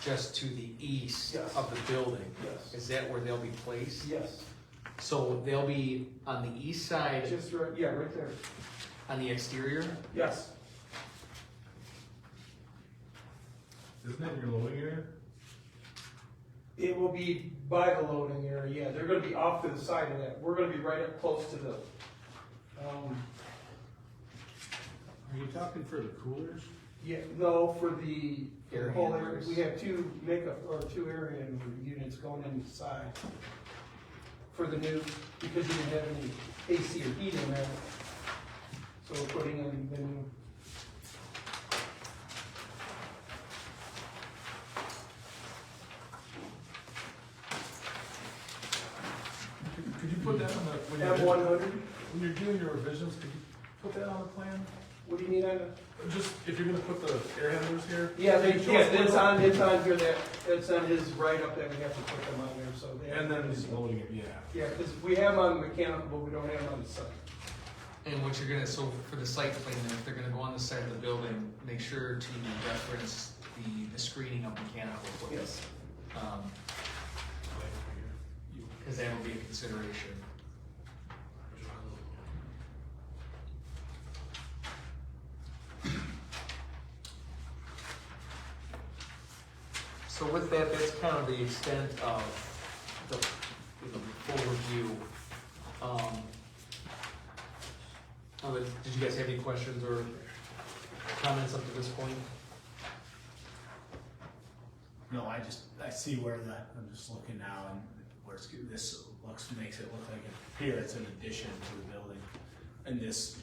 just to the east Yes. of the building. Yes. Is that where they'll be placed? Yes, So they'll be on the east side, just right, yeah, right there. on the exterior? Yes, Isn't that your loading area? it will be by the loading area, yeah, they're gonna be off to the side of that, we're gonna be right up close to the, Are you talking for the coolers? yeah, no, for the Air whole area, handlers. we have two area units going inside. For the new, because you didn't have any AC or heat in there. So we're putting in the new. Could you put that on the, M100, when you're doing your revisions, could you put that on the plan? what do you need on it? Just, if you're gonna put the air handlers here? Yeah, Can you show us it's what- on here, it's on his write-up that we have to put them on there, so. they have- And then just loading it, yeah. Yeah, because we have them on the mechanical, but we don't have them on the site. And what you're gonna, so for the site plan, if they're gonna go on the side of the building, make sure to reference the screening of mechanical equipment. Yes. Cause that will be a consideration. So with that, that's kind of the extent of the overview. Did you guys have any questions or comments up to this point? No, I see where I'm just looking now and where this makes it look like here it's an addition to the building. And this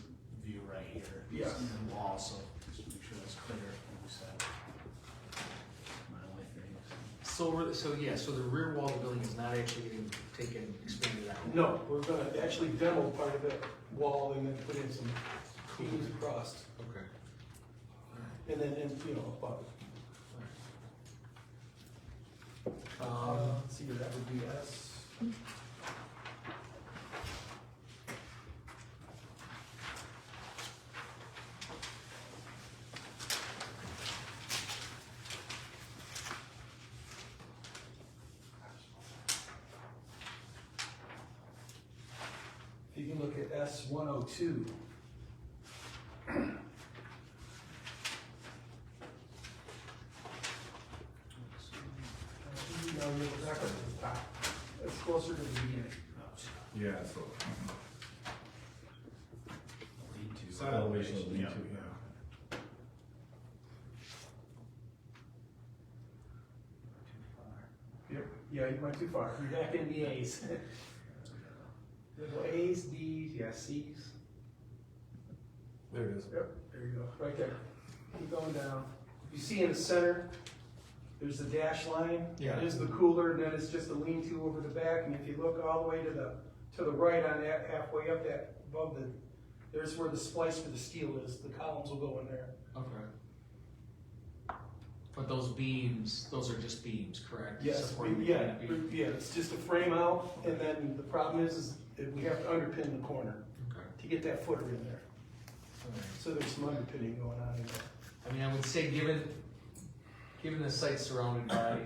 view right here. Yes. And the wall, so just make sure that's clear, like we said. My only thing. So the rear wall of the building is not actually getting expanded out? No, we're gonna actually demo part of that wall and then put in some beams across, Okay. and then, above. Let's see, that would be S. If you can look at S102. No, you're back up to the top. It's closer to the beginning. Yeah, so. Side elevation of lean to, yeah. Yep, yeah, you went too far. You're back in the A's. Little A's, D's, yeah, C's. There it is. Yep, there you go, right there. Keep going down. You see in the center, there's the dash line. Yeah. There's the cooler, and then it's just a lean-to over the back, and if you look all the way to the right on that, halfway up that, above the, there's where the splice for the steel is. The columns will go in there. Okay. But those beams, those are just beams, correct? Yes, Supporting the yeah, canopy? yeah, it's just a frame out, and then the problem is that we have to underpin the corner Okay. to get that footer in there. Alright. So there's some underpinning going on in there. I mean, I would say given the site surrounded by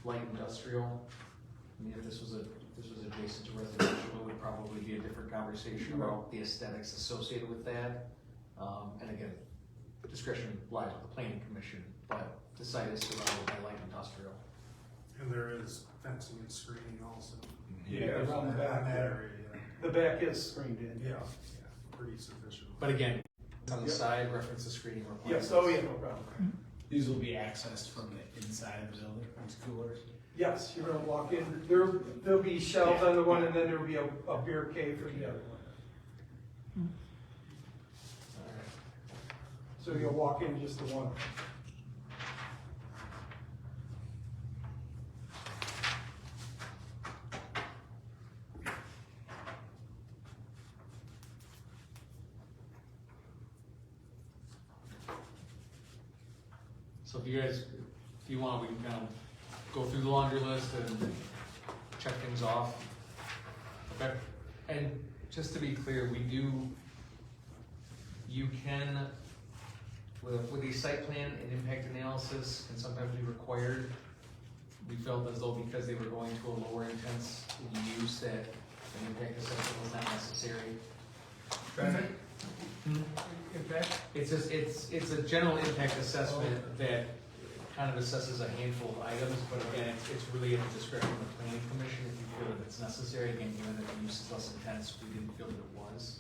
light industrial, I mean, if this was adjacent to residential, it would probably be a different conversation about the aesthetics associated with that. And again, discretion lies with the planning commission, but the site is surrounded by light industrial. And there is fencing and screening also. Yeah, around the back In that there. area, yeah. The back is screened in. Yeah, pretty sufficient. But again, on the Yep. side, reference the screening requirements. Yes, oh yeah, no problem. These will be accessed from the inside of the building, these coolers. Yes, you're gonna walk in, there'll be shelves on the one, and then there'll be a beer cave for the other one. Alright. So you'll walk in just the one. So if you want, we can kind of go through the laundry list and check things off. Okay, and just to be clear, you can With the site plan and impact analysis can sometimes be required. We felt as though because they were going to a lower intense use that an impact assessment was not necessary. Traffic? Impact? It's just, it's a general impact assessment that kind of assesses a handful of items, but again, it's really at the discretion of the planning commission if you feel that it's necessary. Again, given that the use is less intense, we didn't feel that it was.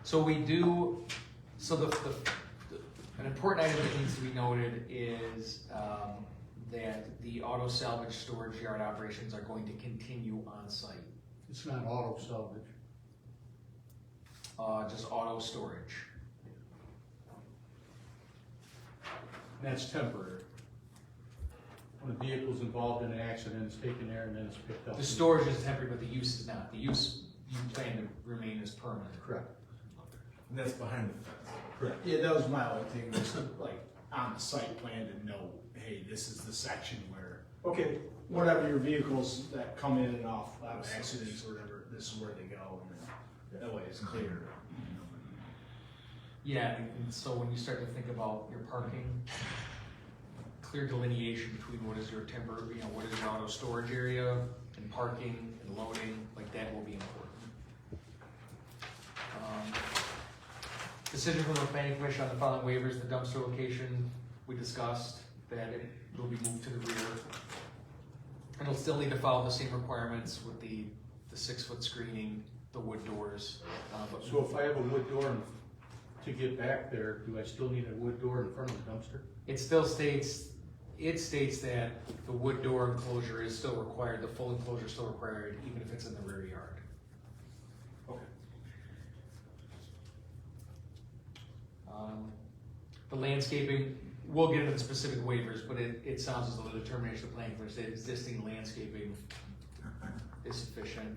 So we do, so an important item that needs to be noted is that the auto salvage storage yard operations are going to continue on site. It's not auto salvage. Just auto storage. That's temporary. When a vehicle's involved in an accident, it's taken there and then it's picked up. The storage is temporary, but the use is not. The use you plan to remain as permanent. Correct. And that's behind the fence. Correct. Yeah, that was my only thing, was like on the site plan to know, hey, this is the section where, okay, whatever your vehicles that come in and off out of accidents or whatever, this is where they go, and that way it's clear. Yeah, and so when you start to think about your parking, clear delineation between what is your temporary, what is your auto storage area and parking and loading, like that will be important. Decision from the planning commission on the following waivers: the dumpster location, we discussed that it will be moved to the rear. It'll still need to follow the same requirements with the 6-foot screening, the wood doors. So if I have a wood door to get back there, do I still need a wood door in front of the dumpster? It states that the wood door enclosure is still required, the full enclosure is still required, even if it's in the rear yard. Okay. The landscaping, we'll get into the specific waivers, but it sounds as though the determination of the planning commission that existing landscaping is sufficient.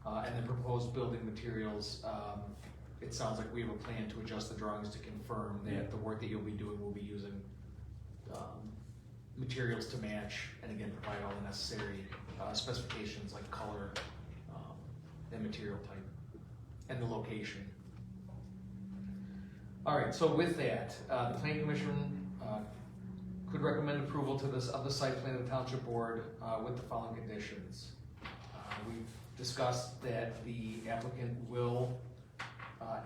And then proposed building materials, it sounds like we have a plan to adjust the drawings to confirm that the work that you'll be doing will be using materials to match, and again, provide all the necessary specifications like color and material type and the location. All right, so with that, the planning commission could recommend approval to of the site plan of the township board with the following conditions. We've discussed that the applicant will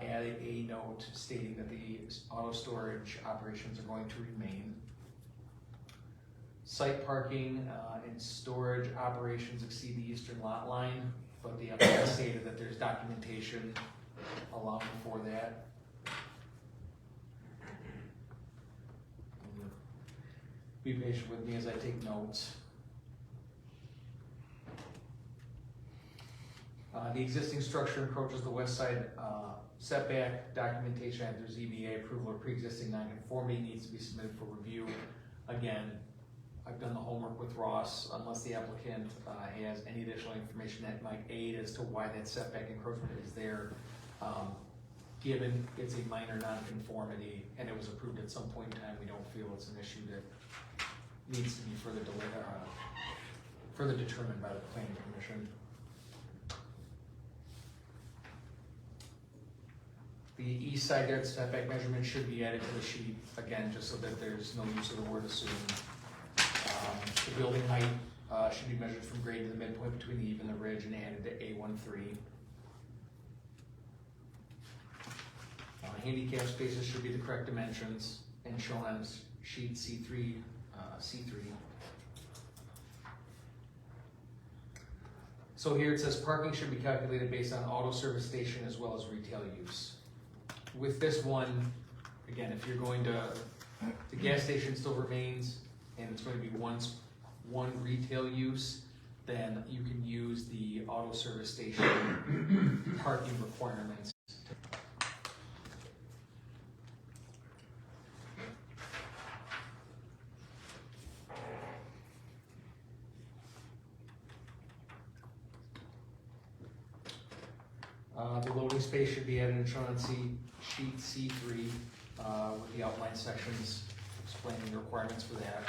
add a note stating that the auto storage operations are going to remain. Site parking and storage operations exceed the eastern lot line, but the applicant stated that there's documentation allowing for that. Be patient with me as I take notes. The existing structure encroaches the west side setback. Documentation after ZBA approval or pre-existing nonconformity needs to be submitted for review. Again, I've done the homework with Ross. Unless the applicant has any additional information that might aid as to why that setback encroachment is there, given it's a minor nonconformity and it was approved at some point in time, we don't feel it's an issue that needs to be further determined by the planning commission. The east side yard setback measurement should be added to the sheet, again, just so that there's no use of the word assume. The building height should be measured from grade to the midpoint between the eave and the ridge and added to A13. Handicap spaces should be the correct dimensions and shown on sheet C3. So here it says parking should be calculated based on auto service station as well as retail use. With this one, again, if you're going to, the gas station still remains and it's going to be one retail use, then you can use the auto service station parking requirements. The loading space should be added and shown on sheet C3 with the outline sections explaining the requirements for that.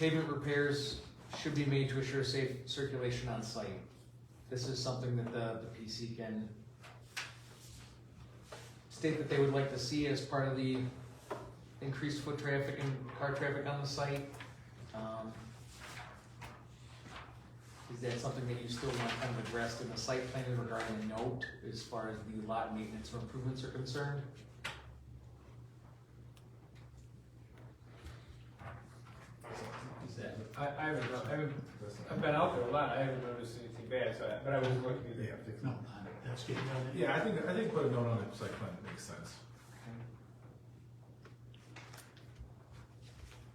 Pavement repairs should be made to assure safe circulation on site. this is something that the PC can state that they would like to see as part of the increased foot traffic and car traffic on the site. Is that something that you still want kind of addressed in the site plan regarding a note as far as the lot maintenance or improvements are concerned? I've been out there a lot, I haven't noticed anything bad, so, but I was looking at it. No, that's getting on it. Yeah, I think put a note on the site plan makes sense.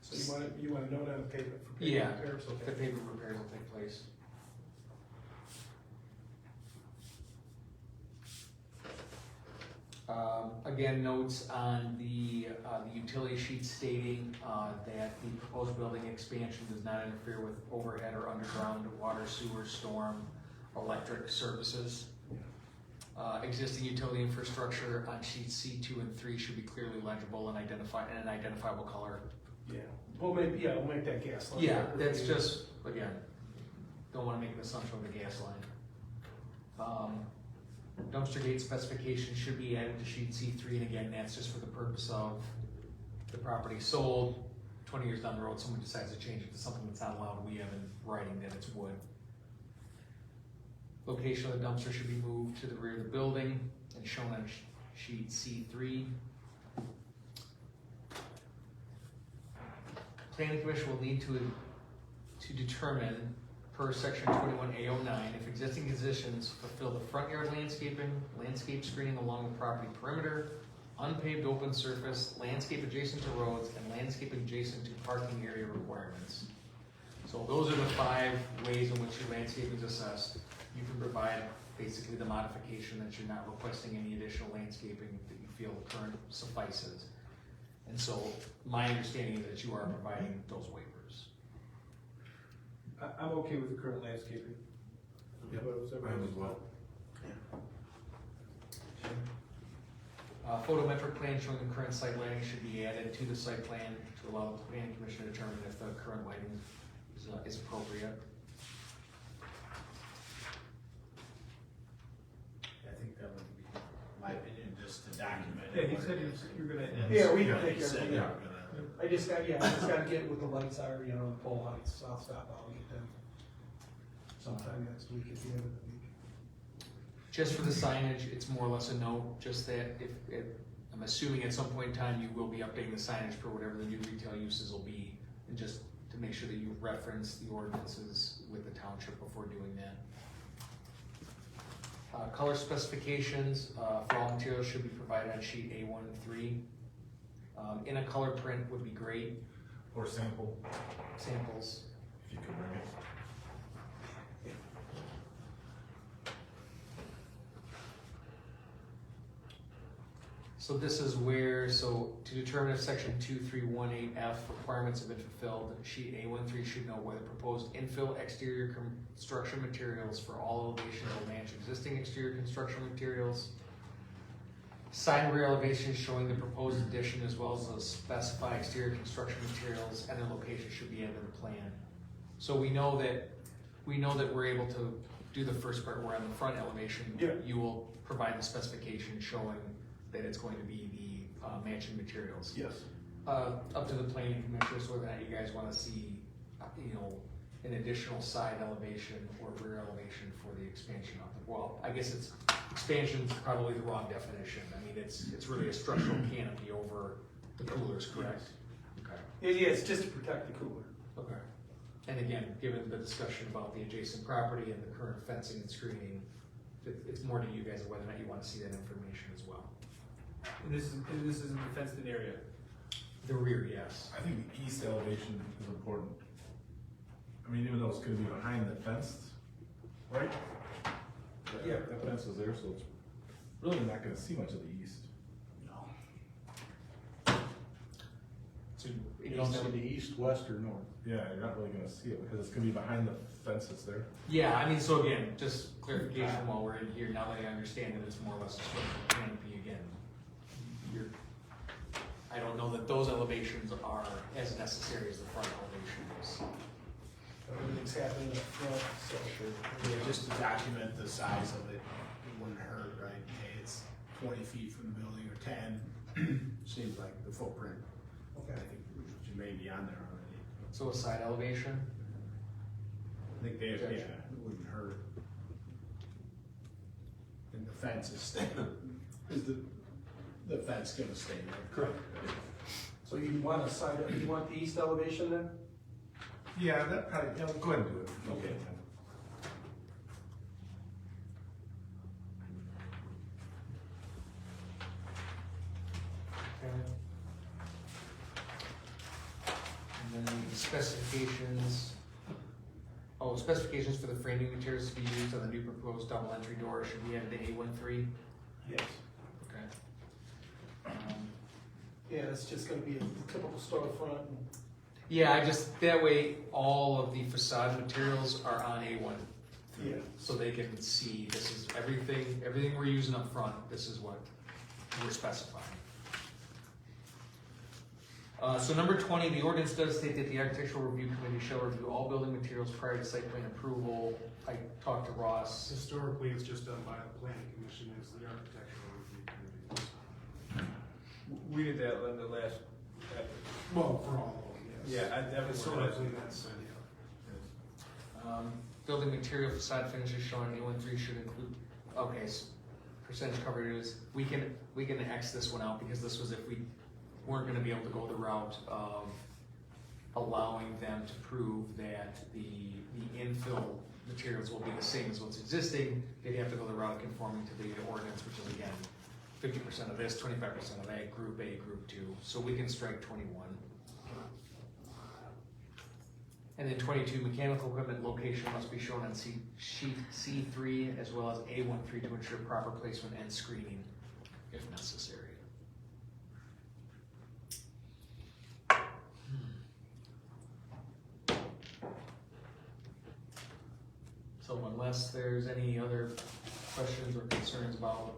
So you want to note on the paper for paper Yeah, repairs? the Okay. paper repairs will take place. Again, notes on the utility sheet stating that the proposed building expansion does not interfere with overhead or underground water, sewer, storm, electric services. Existing utility infrastructure on sheets C2 and 3 should be clearly legible and an identifiable color. Yeah, we'll make that gas line. Yeah, that's just, again, don't wanna make an assumption with the gas line. Dumpster gate specification should be added to sheet C3, and again, that's just for the purpose of the property sold. 20 years down the road, someone decides to change it to something that's not allowed, we have in writing that it's wood. Location of the dumpster should be moved to the rear of the building and shown on sheet C3. Planning Commission will need to determine, per section 21A09, if existing conditions fulfill the front yard landscaping, landscape screening along the property perimeter, unpaved open surface, landscape adjacent to roads, and landscape adjacent to parking area requirements. So those are the 5 ways in which your landscaping is assessed. You can provide basically the modification that you're not requesting any additional landscaping, that you feel current suffices. And so my understanding is that you are providing those waivers. I'm okay with the current landscaping. Yep, What was I am everybody- as well. Photometric plan showing the current site lighting should be added to the site plan to allow the planning commission to determine if the current lighting is appropriate. I think that would be, my opinion, just to document Yeah, it. he said you're gonna. Yeah, we Yeah, can take he care said of you it. were gonna- I just gotta get what the lights are, you know, the pole heights, so I'll stop, I'll get them sometime next week at the end of the week. Just for the signage, it's more or less a note, just that I'm assuming at some point in time you will be updating the signage for whatever the new retail uses will be, and just to make sure that you reference the ordinances with the township before doing that. Color specifications for all materials should be provided on sheet A1 and 3. In a color print would be great, Or sample, samples. if you could bring it. So this is where, to determine if section 2318F requirements have been fulfilled, sheet A13 should note whether proposed infill exterior construction materials for all elevations will match existing exterior construction materials. Side and rear elevations showing the proposed addition as well as the specified exterior construction materials and their location should be added to the plan. So we know that we're able to do the first part where on the front elevation, Yeah. you will provide the specification showing that it's going to be the matching materials. Yes. Up to the planning commission, so that you guys wanna see, an additional side elevation or rear elevation for the expansion of the, well, I guess expansion's probably the wrong definition. I mean, it's really a structural canopy over the coolers, correct? Okay. Yeah, it's just to protect the cooler. Okay. And again, given the discussion about the adjacent property and the current fencing and screening, it's more to you guys of whether or not you wanna see that information as well. And this is in the fenced-in area. The rear, yes. I think the east elevation is important. I mean, even though it's gonna be behind the fence, right? Yeah. That fence is there, so it's really not gonna see much of the east. So You don't know the east, west, or north. Yeah, you're not really gonna see it because it's gonna be behind the fence that's there. Yeah, I mean, so again, just clarification while we're in here, now that I understand that it's more or less a structural canopy again. I don't know that those elevations are as necessary as the front elevations. everything's happening up front, so. Yeah, just to document the size of it, it wouldn't hurt, right? Hey, it's 20 feet from the building or 10, seems like the footprint. Okay. I think you may be on there already. So a side elevation? I think they, yeah, it wouldn't hurt. And the fence is staying, is the fence gonna stay there? Correct. So you want a side, you want the east elevation then? Yeah, that probably, yeah, go ahead and do it. Okay. And then the specifications, specifications for the framing materials to be used on the new proposed double entry door, should we have the A13? Yes. Okay. Yeah, it's just gonna be a typical storefront. Yeah, that way, all of the facade materials are on A1. Yeah. So they can see, this is everything we're using up front, this is what we're specifying. So number 20, the ordinance does state that the architectural review committee shall review all building materials prior to site plan approval. I talked to Ross. Historically, it's just done by the planning commission as the architectural review committee. We did that in the last. Well, for all of them, yes. Yeah, that was sort of. Historically, that's, Building material facade finishes shown in A13 should include, okay, percentage coverage is, we can X this one out because this was if we weren't gonna be able to go the route of allowing them to prove that the infill materials will be the same as what's existing. They'd have to go the route of conforming to the ordinance, which is again, 50% of this, 25% of that, group A, group 2. So we can strike 21. And then 22, mechanical equipment location must be shown on sheet C3 as well as A13 to ensure proper placement and screening if necessary. So unless there's any other questions or concerns about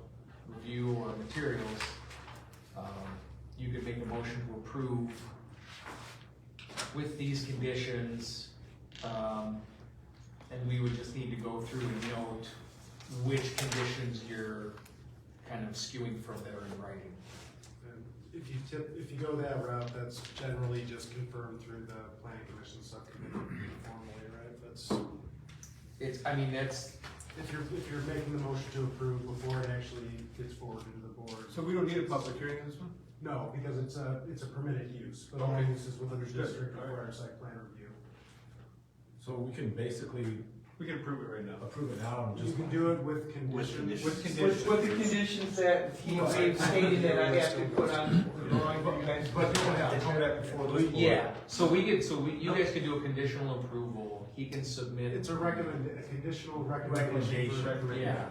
review or materials, you could make a motion to approve with these conditions, and we would just need to go through and note which conditions you're kind of skewing from there in writing. if you go that route, that's generally just confirmed through the planning commission subcommittee formally, right? That's, That's, if you're making the motion to approve before it actually gets forwarded to the board. So we don't need a public hearing on this one? No, because it's a permitted use, but all Okay. uses within the Understood. district All right. require site plan review. So we can basically We can approve it right now. approve it now and You just. can do it with conditions. With conditions. With the conditions that he stated that I have to put on the drawing for you guys. But you don't have to come back before this board. yeah, you guys can do a conditional approval, he can submit. It's a conditional recommendation. Recommendation, yeah.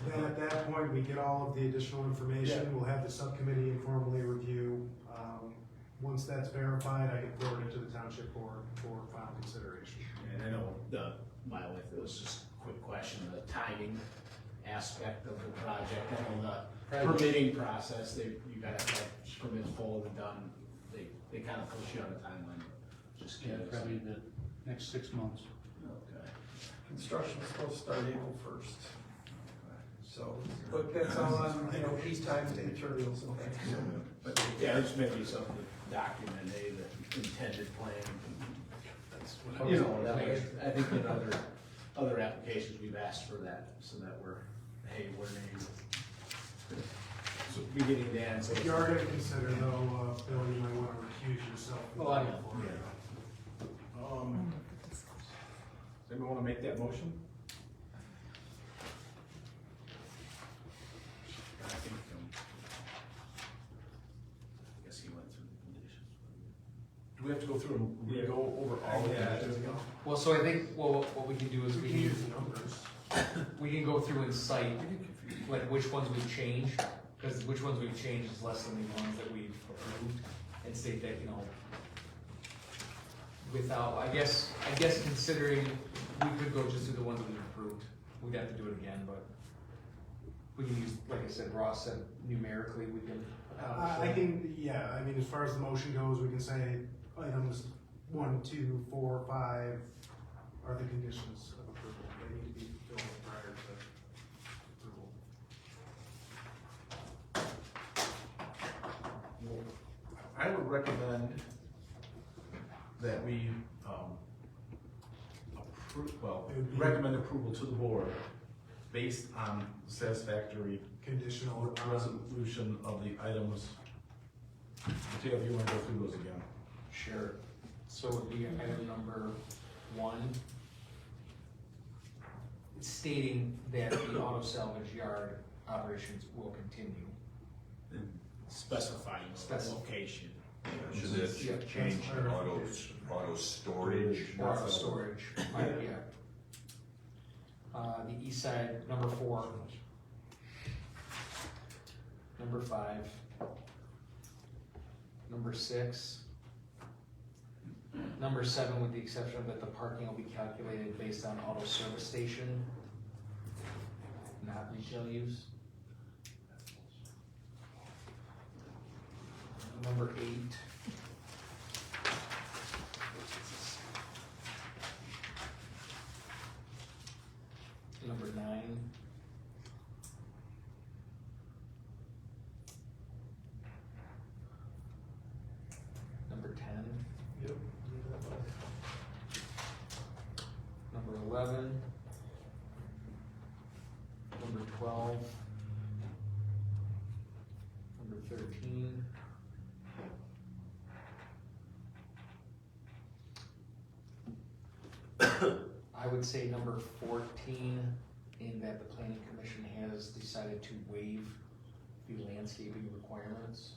Then at that point, we get all of the additional information, Yeah. we'll have the subcommittee informally review. Once that's verified, I can forward it to the township board for final consideration. And I know my wife, it was just a quick question, the timing aspect of the project, and the permitting process, you gotta have permits pulled and done, they kind of push you on a timeline. Just Yeah, curious. probably the next 6 months. Okay. Construction's supposed to start April 1st. So, but that's all on, lead times and materials and things. But yeah, there's maybe something to document, the intended plan. That's what, I think in other applications, we've asked for that, so that we're named. So beginning to end, so. If you are gonna consider though, Bill, you might wanna recuse yourself. Oh, I know. Does anyone wanna make that motion? I think, I guess he went through the conditions. Do we have to go through and go over all of that? Well, so I think, what we can do is We can use the numbers. we can go through and cite, like, which ones we've changed, because which ones we've changed is less than the ones that we've approved, and state that, without, I guess considering, we could go just through the ones that we've approved, we'd have to do it again, but we can use, like I said, Ross said numerically, we can. I can, yeah, I mean, as far as the motion goes, we can say items 1, 2, 4, 5 are the conditions of approval. They need to be fulfilled prior to approval. I would recommend that we, recommend approval to the board based on satisfactory Conditional resolution of the items. Mateo, if you wanna go through those again. Sure. So it would be item number 1. It's stating that the auto salvage yard operations will continue. Specifying the location. Should it change to auto storage? Auto storage, yeah. The east side, number 4. Number 5. Number 6. Number 7, with the exception that the parking will be calculated based on auto service station, not retail use. Number 8. Number 9. Number 10. Yep. Number 11. Number 12. Number 13. I would say number 14, in that the planning commission has decided to waive the landscaping requirements.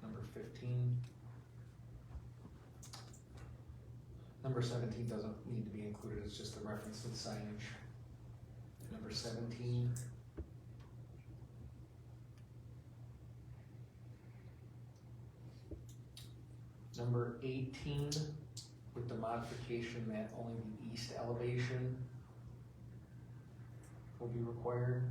Number 15. Number 17 doesn't need to be included, it's just a reference to the signage. Number 17. Number 18, with the modification that only the east elevation will be required.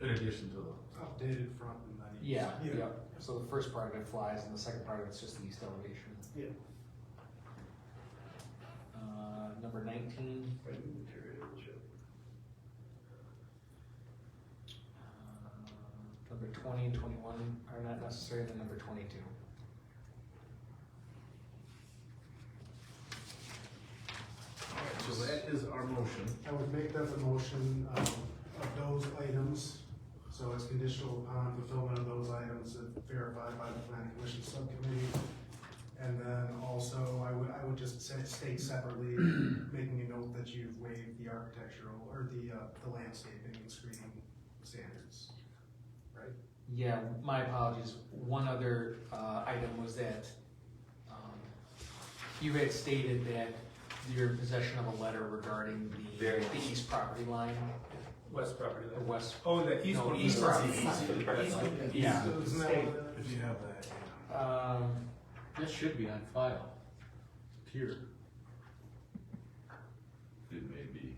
In addition to Updated front and then. Yeah, yeah. So the first part of it flies, and the second part of it's just the east elevation. Yeah. Number 19. Number 20 and 21 are not necessary, then number 22. So that is our motion. I would make that the motion of those items, so it's conditional upon fulfillment of those items verified by the planning commission subcommittee. And then also, I would just state separately, making a note that you've waived the architectural, or the landscaping and screening standards, right? Yeah, my apologies. One other item was that you had stated that you're in possession of a letter regarding the east property line. West property Or line. west. Oh, the east No, one. east property. Yeah. Isn't that what that If you have that. This should be on file. Here. It may be.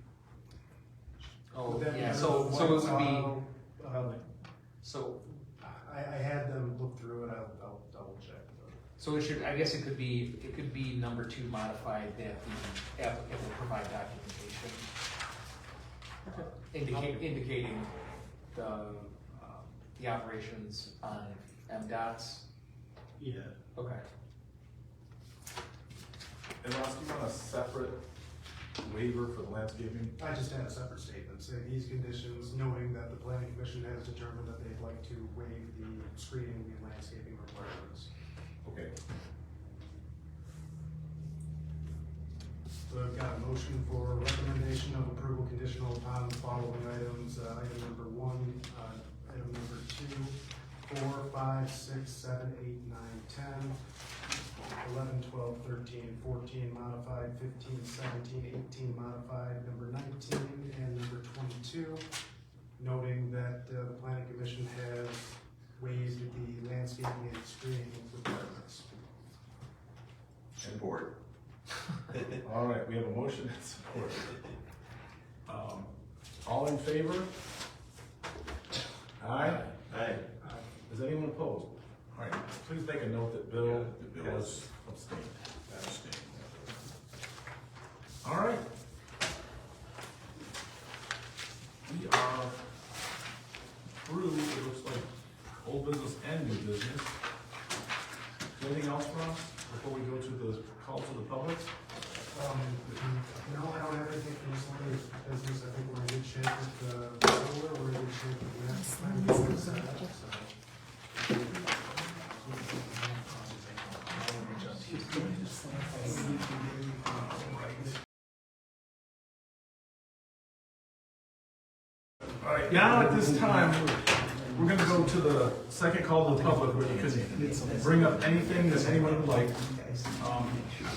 Oh, Would that be yeah, under so one it would file? be, so, I had them look through it, I'll double check. so it should, I guess it could be number 2 modified, that the applicant will provide documentation. Indicating the operations on MDOT's. Yeah. Okay. And Ross, do you want a separate waiver for the landscaping? I just had a separate statement saying these conditions, knowing that the planning commission has determined that they'd like to waive the screening and landscaping requirements. Okay. So I've got a motion for recommendation of approval conditional upon the following items. Item number 1, item number 2, 4, 5, 6, 7, 8, 9, 10, 11, 12, 13, 14 modified, 15, 17, 18 modified, number 19 and number 22, noting that the planning commission has waived the landscaping and screening requirements. Support. All right, we have a motion and support. All in favor? Aye? Aye. Is anyone opposed? All right, please make a note that Bill has abstained. All right. We are through, it looks like, old business and new business. Anything else for us before we go to the call to the public? No, I don't have anything from Solar business. I think we're in good shape with the solar, we're in good shape with the next plan. All right, now at this time, we're gonna go to the second call to the public where you can bring up anything that anyone would like.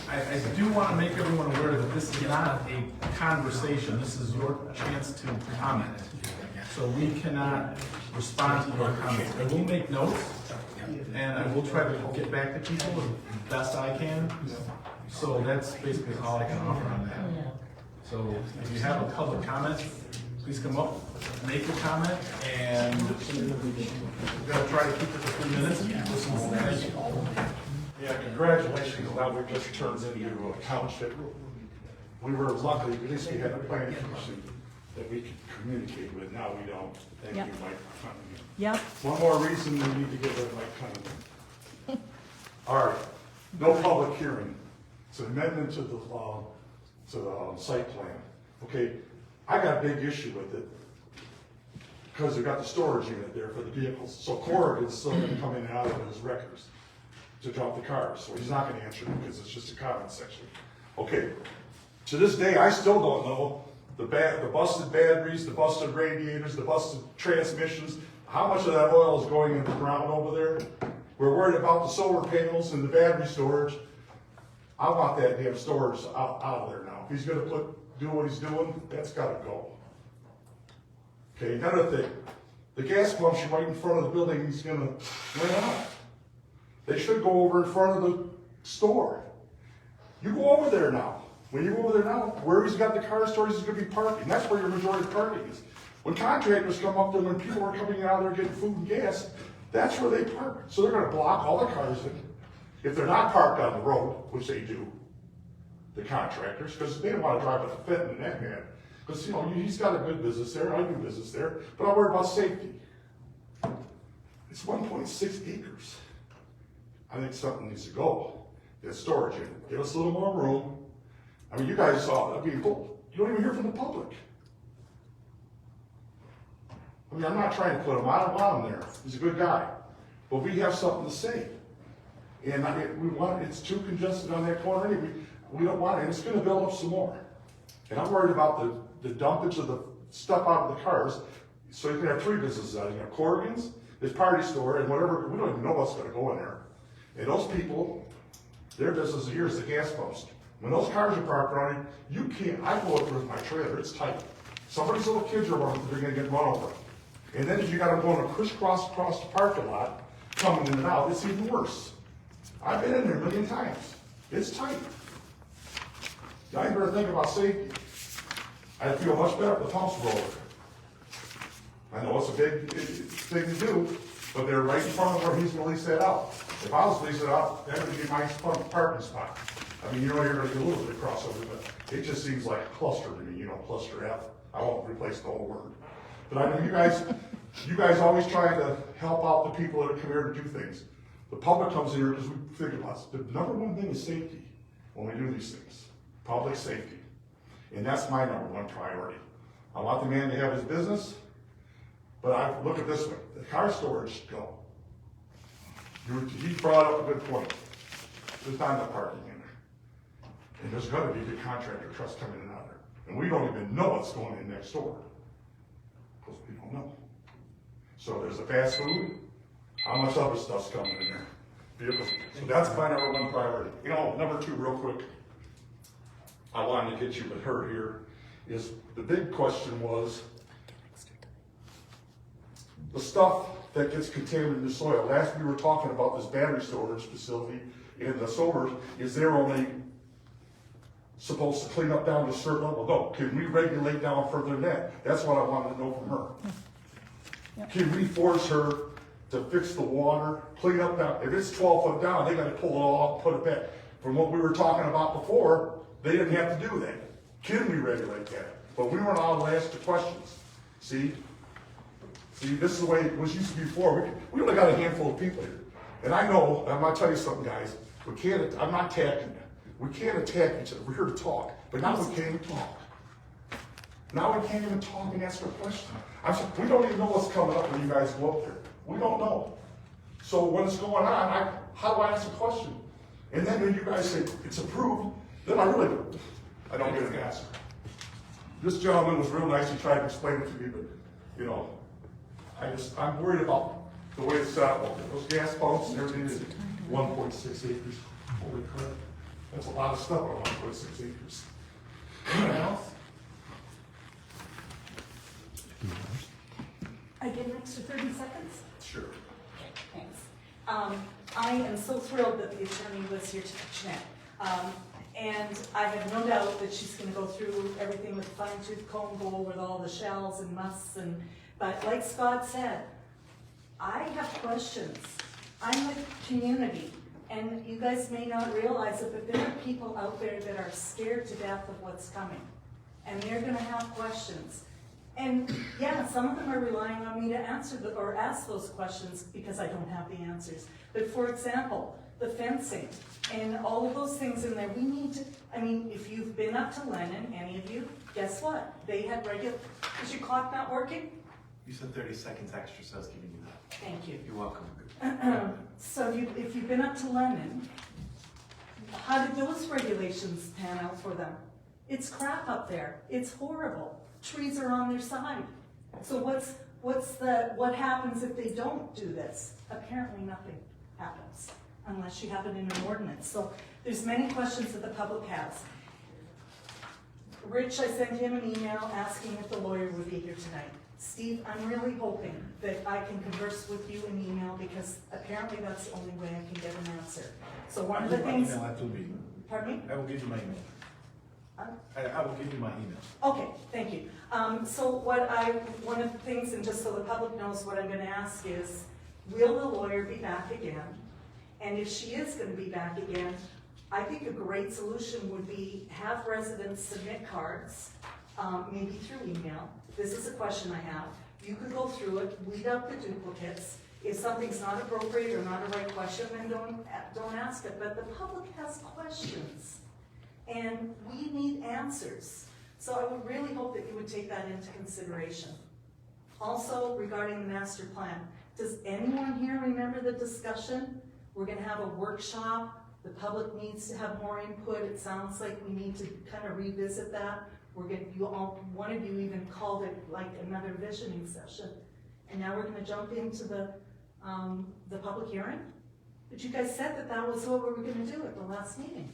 I do want to make everyone aware that this is not a conversation, this is your chance to comment. So we cannot respond to your comments. I will make notes, and I will try to get back to people as best I can. So that's basically all I can offer on that. So if you have a public comment, please come up, make a comment, and we're gonna try to keep it to 3 minutes. Thank you. Yeah, congratulations, now we've just turned into a township. We were lucky, at least we had a planning commission that we could communicate with, now we don't. Thank you, Mike, for coming in. Yep. One more reason we need to get rid of Mike coming in. All right, no public hearing, it's an amendment to the site plan. Okay, I got a big issue with it, because they've got the storage unit there for the vehicles. So Corrigan's still gonna come in and out of his records to dump the cars, so he's not gonna answer them because it's just a comment section. Okay, to this day, I still don't know the busted batteries, the busted radiators, the busted transmissions, how much of that oil is going in the ground over there. We're worried about the solar panels and the battery storage. I want that damn storage out of there now. If he's gonna do what he's doing, that's gotta go. Okay, another thing, the gas pumps right in front of the building, he's gonna run out. They should go over in front of the store. You go over there now. When you go over there now, where he's got the car storage, he's gonna be parking. That's where your majority of parking is. When contractors come up there, when people are coming out there getting food and gas, that's where they park. So they're gonna block all the cars in. If they're not parked on the road, which they do, the contractors, because they don't wanna drive with a Fenton and that man. Because, you know, he's got a good business there, I do business there, but I'm worried about safety. It's 1.6 acres. I think something needs to go. That storage unit, give us a little more room. I mean, you guys saw it, you don't even hear from the public. I mean, I'm not trying to put him, I don't want him there, he's a good guy. But we have something to say. And it's too congested on that corner anyway, we don't want it, and it's gonna build up some more. And I'm worried about the dumpage of the stuff out of the cars, so you can have 3 businesses out of it. You have Corrigan's, this Party Store, and whatever, we don't even know what's gonna go in there. And those people, their business here is the gas pumps. When those cars are parked around it, you can't, I go up there with my trailer, it's tight. Somebody's little kids are running, they're gonna get run over. And then if you got them going crisscross across the parking lot, coming in and out, it's even worse. I've been in there a million times. It's tight. Now you better think about safety. I'd feel much better if the pumps were over. I know it's a big thing to do, but they're right in front of where he's gonna lease that out. If I was leasing it out, that would be my parking spot. I mean, you know, you're gonna get a little bit of crossover, but it just seems like a cluster to me, you know, cluster F. I won't replace the whole word. But I know you guys always try to help out the people that come here to do things. The public comes in here because we think about it. The number one thing is safety when we do these things. Public safety. And that's my number one priority. I want the man to have his business, but I look at this way. The car storage should go. He brought up a good point. There's not enough parking in there. And there's gonna be the contractor trucks coming in and out there. And we don't even know what's going in next door. Because we don't know. So there's a fast food. How much other stuff's coming in there? Vehicles. So that's my number one priority. You know, number 2, real quick. I wanted to get you with her here, is the big question was the stuff that gets contaminated in the soil. Last we were talking about this battery storage facility in the solar, is they're only supposed to clean up down to a certain level. No, can we regulate down further than that? That's what I wanted to know from her. Can we force her to fix the water, clean up that, if it's 12 foot down, they gotta pull it all up, put it back. From what we were talking about before, they didn't have to do that. Can we regulate that? But we weren't allowed to ask the questions. See, this is the way it was used to be before. We only got a handful of people here. And I know, I'm gonna tell you something, guys, I'm not attacking you. We can't attack each other, we're here to talk, but now we can't even talk. Now we can't even talk and ask a question. We don't even know what's coming up when you guys go up there. We don't know. So when it's going on, how do I ask a question? And then when you guys say it's approved, then I don't get an answer. This gentleman was real nice, he tried to explain it to me, but, you know, I'm worried about the way it's set up. Those gas pumps and everything is 1.6 acres. Holy crap. That's a lot of stuff on 1.6 acres. Anyone else? I get an extra 30 seconds? Sure. Okay, thanks. I am so thrilled that the attorney was here tonight. And I have no doubt that she's gonna go through everything with fine tooth comb, go over all the shells and musts but like Scott said, I have questions. I'm a community, and you guys may not realize it, but there are people out there that are scared to death of what's coming. And they're gonna have questions. And yeah, some of them are relying on me to answer or ask those questions because I don't have the answers. But for example, the fencing and all of those things in there, we need to, if you've been up to Lennon, any of you, guess what? They had is your clock not working? You said 30 seconds extra, so I was giving you that. Thank you. You're welcome. So if you've been up to Lennon, how did those regulations pan out for them? It's crap up there. It's horrible. Trees are on their side. So what happens if they don't do this? Apparently nothing happens unless you have it in an ordinance. So there's many questions that the public has. Rich, I sent him an email asking if the lawyer would be here tonight. Steve, I'm really hoping that I can converse with you in email because apparently that's the only way I can get an answer. So one of the things. Email after the meeting. Pardon me? I will give you my email. I will give you my email. Okay, thank you. So one of the things, and just so the public knows what I'm gonna ask is, will the lawyer be back again? And if she is gonna be back again, I think a great solution would be have residents submit cards, maybe through email. This is a question I have. You could go through it, weed out the duplicates. If something's not appropriate or not a right question, then don't ask it. But the public has questions, and we need answers. So I would really hope that you would take that into consideration. Also, regarding the master plan, does anyone here remember the discussion? We're gonna have a workshop. The public needs to have more input. It sounds like we need to kind of revisit that. One of you even called it like another visioning session. And now we're gonna jump into the public hearing. But you guys said that was what we were gonna do at the last meeting.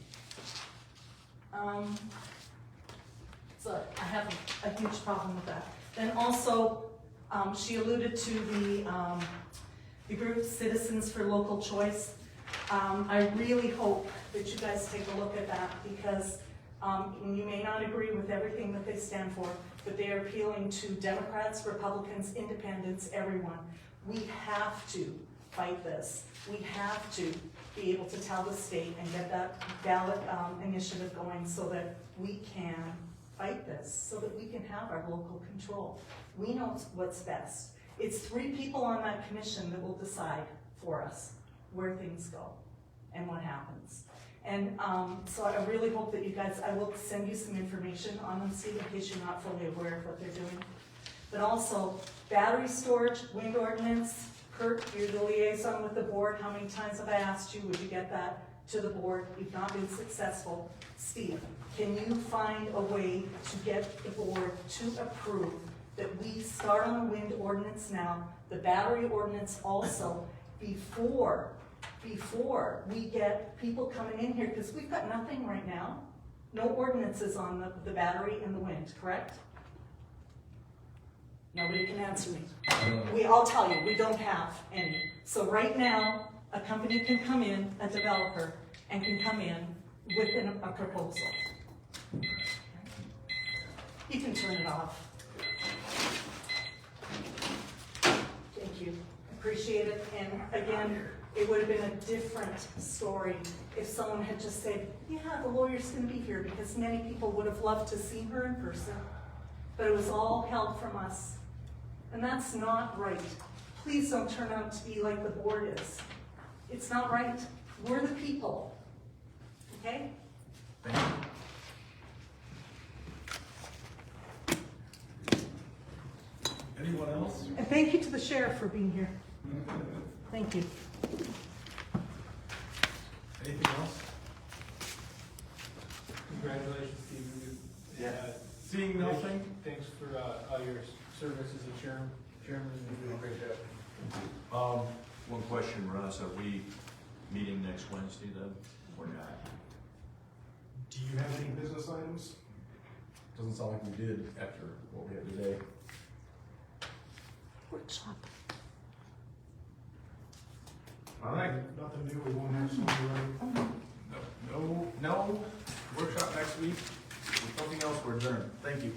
So I have a huge problem with that. Then also, she alluded to the group Citizens for Local Choice. I really hope that you guys take a look at that because you may not agree with everything that they stand for, but they are appealing to Democrats, Republicans, Independents, everyone. We have to fight this. We have to be able to tell the state and get that ballot initiative going so that we can fight this, so that we can have our local control. We know what's best. It's 3 people on that commission that will decide for us where things go and what happens. And so I really hope that you guys, I will send you some information on them, Steve, in case you're not fully aware of what they're doing. But also, battery storage, wind ordinance. Kurt, you're the liaison with the board. How many times have I asked you, would you get that to the board? You've not been successful. Steve, can you find a way to get the board to approve that we start on the wind ordinance now, the battery ordinance also, before we get people coming in here, because we've got nothing right now. No ordinances on the battery and the wind, correct? Nobody can answer me. I'll tell you, we don't have any. So right now, a company can come in, a developer, and can come in with a proposal. You can turn it off. Thank you. appreciate it, and again, it would have been a different story if someone had just said, yeah, the lawyer's gonna be here, because many people would have loved to see her in person, but it was all held from us. And that's not right. Please don't turn out to be like the board is. It's not right. We're the people, okay? Thank you. Anyone else? And thank you to the sheriff for being here. Thank you. Anything else? Congratulations, Steve. Yeah. Seeing nothing? Thanks for, all your service as a chairman, you're doing a great job. One question, Russ, are we meeting next Wednesday then, or not? Do you have any business items? Doesn't sound like we did after what we had today. Workshop. All right. Nothing new, we won't have something No workshop next week. If nothing else, we're adjourned. Thank you.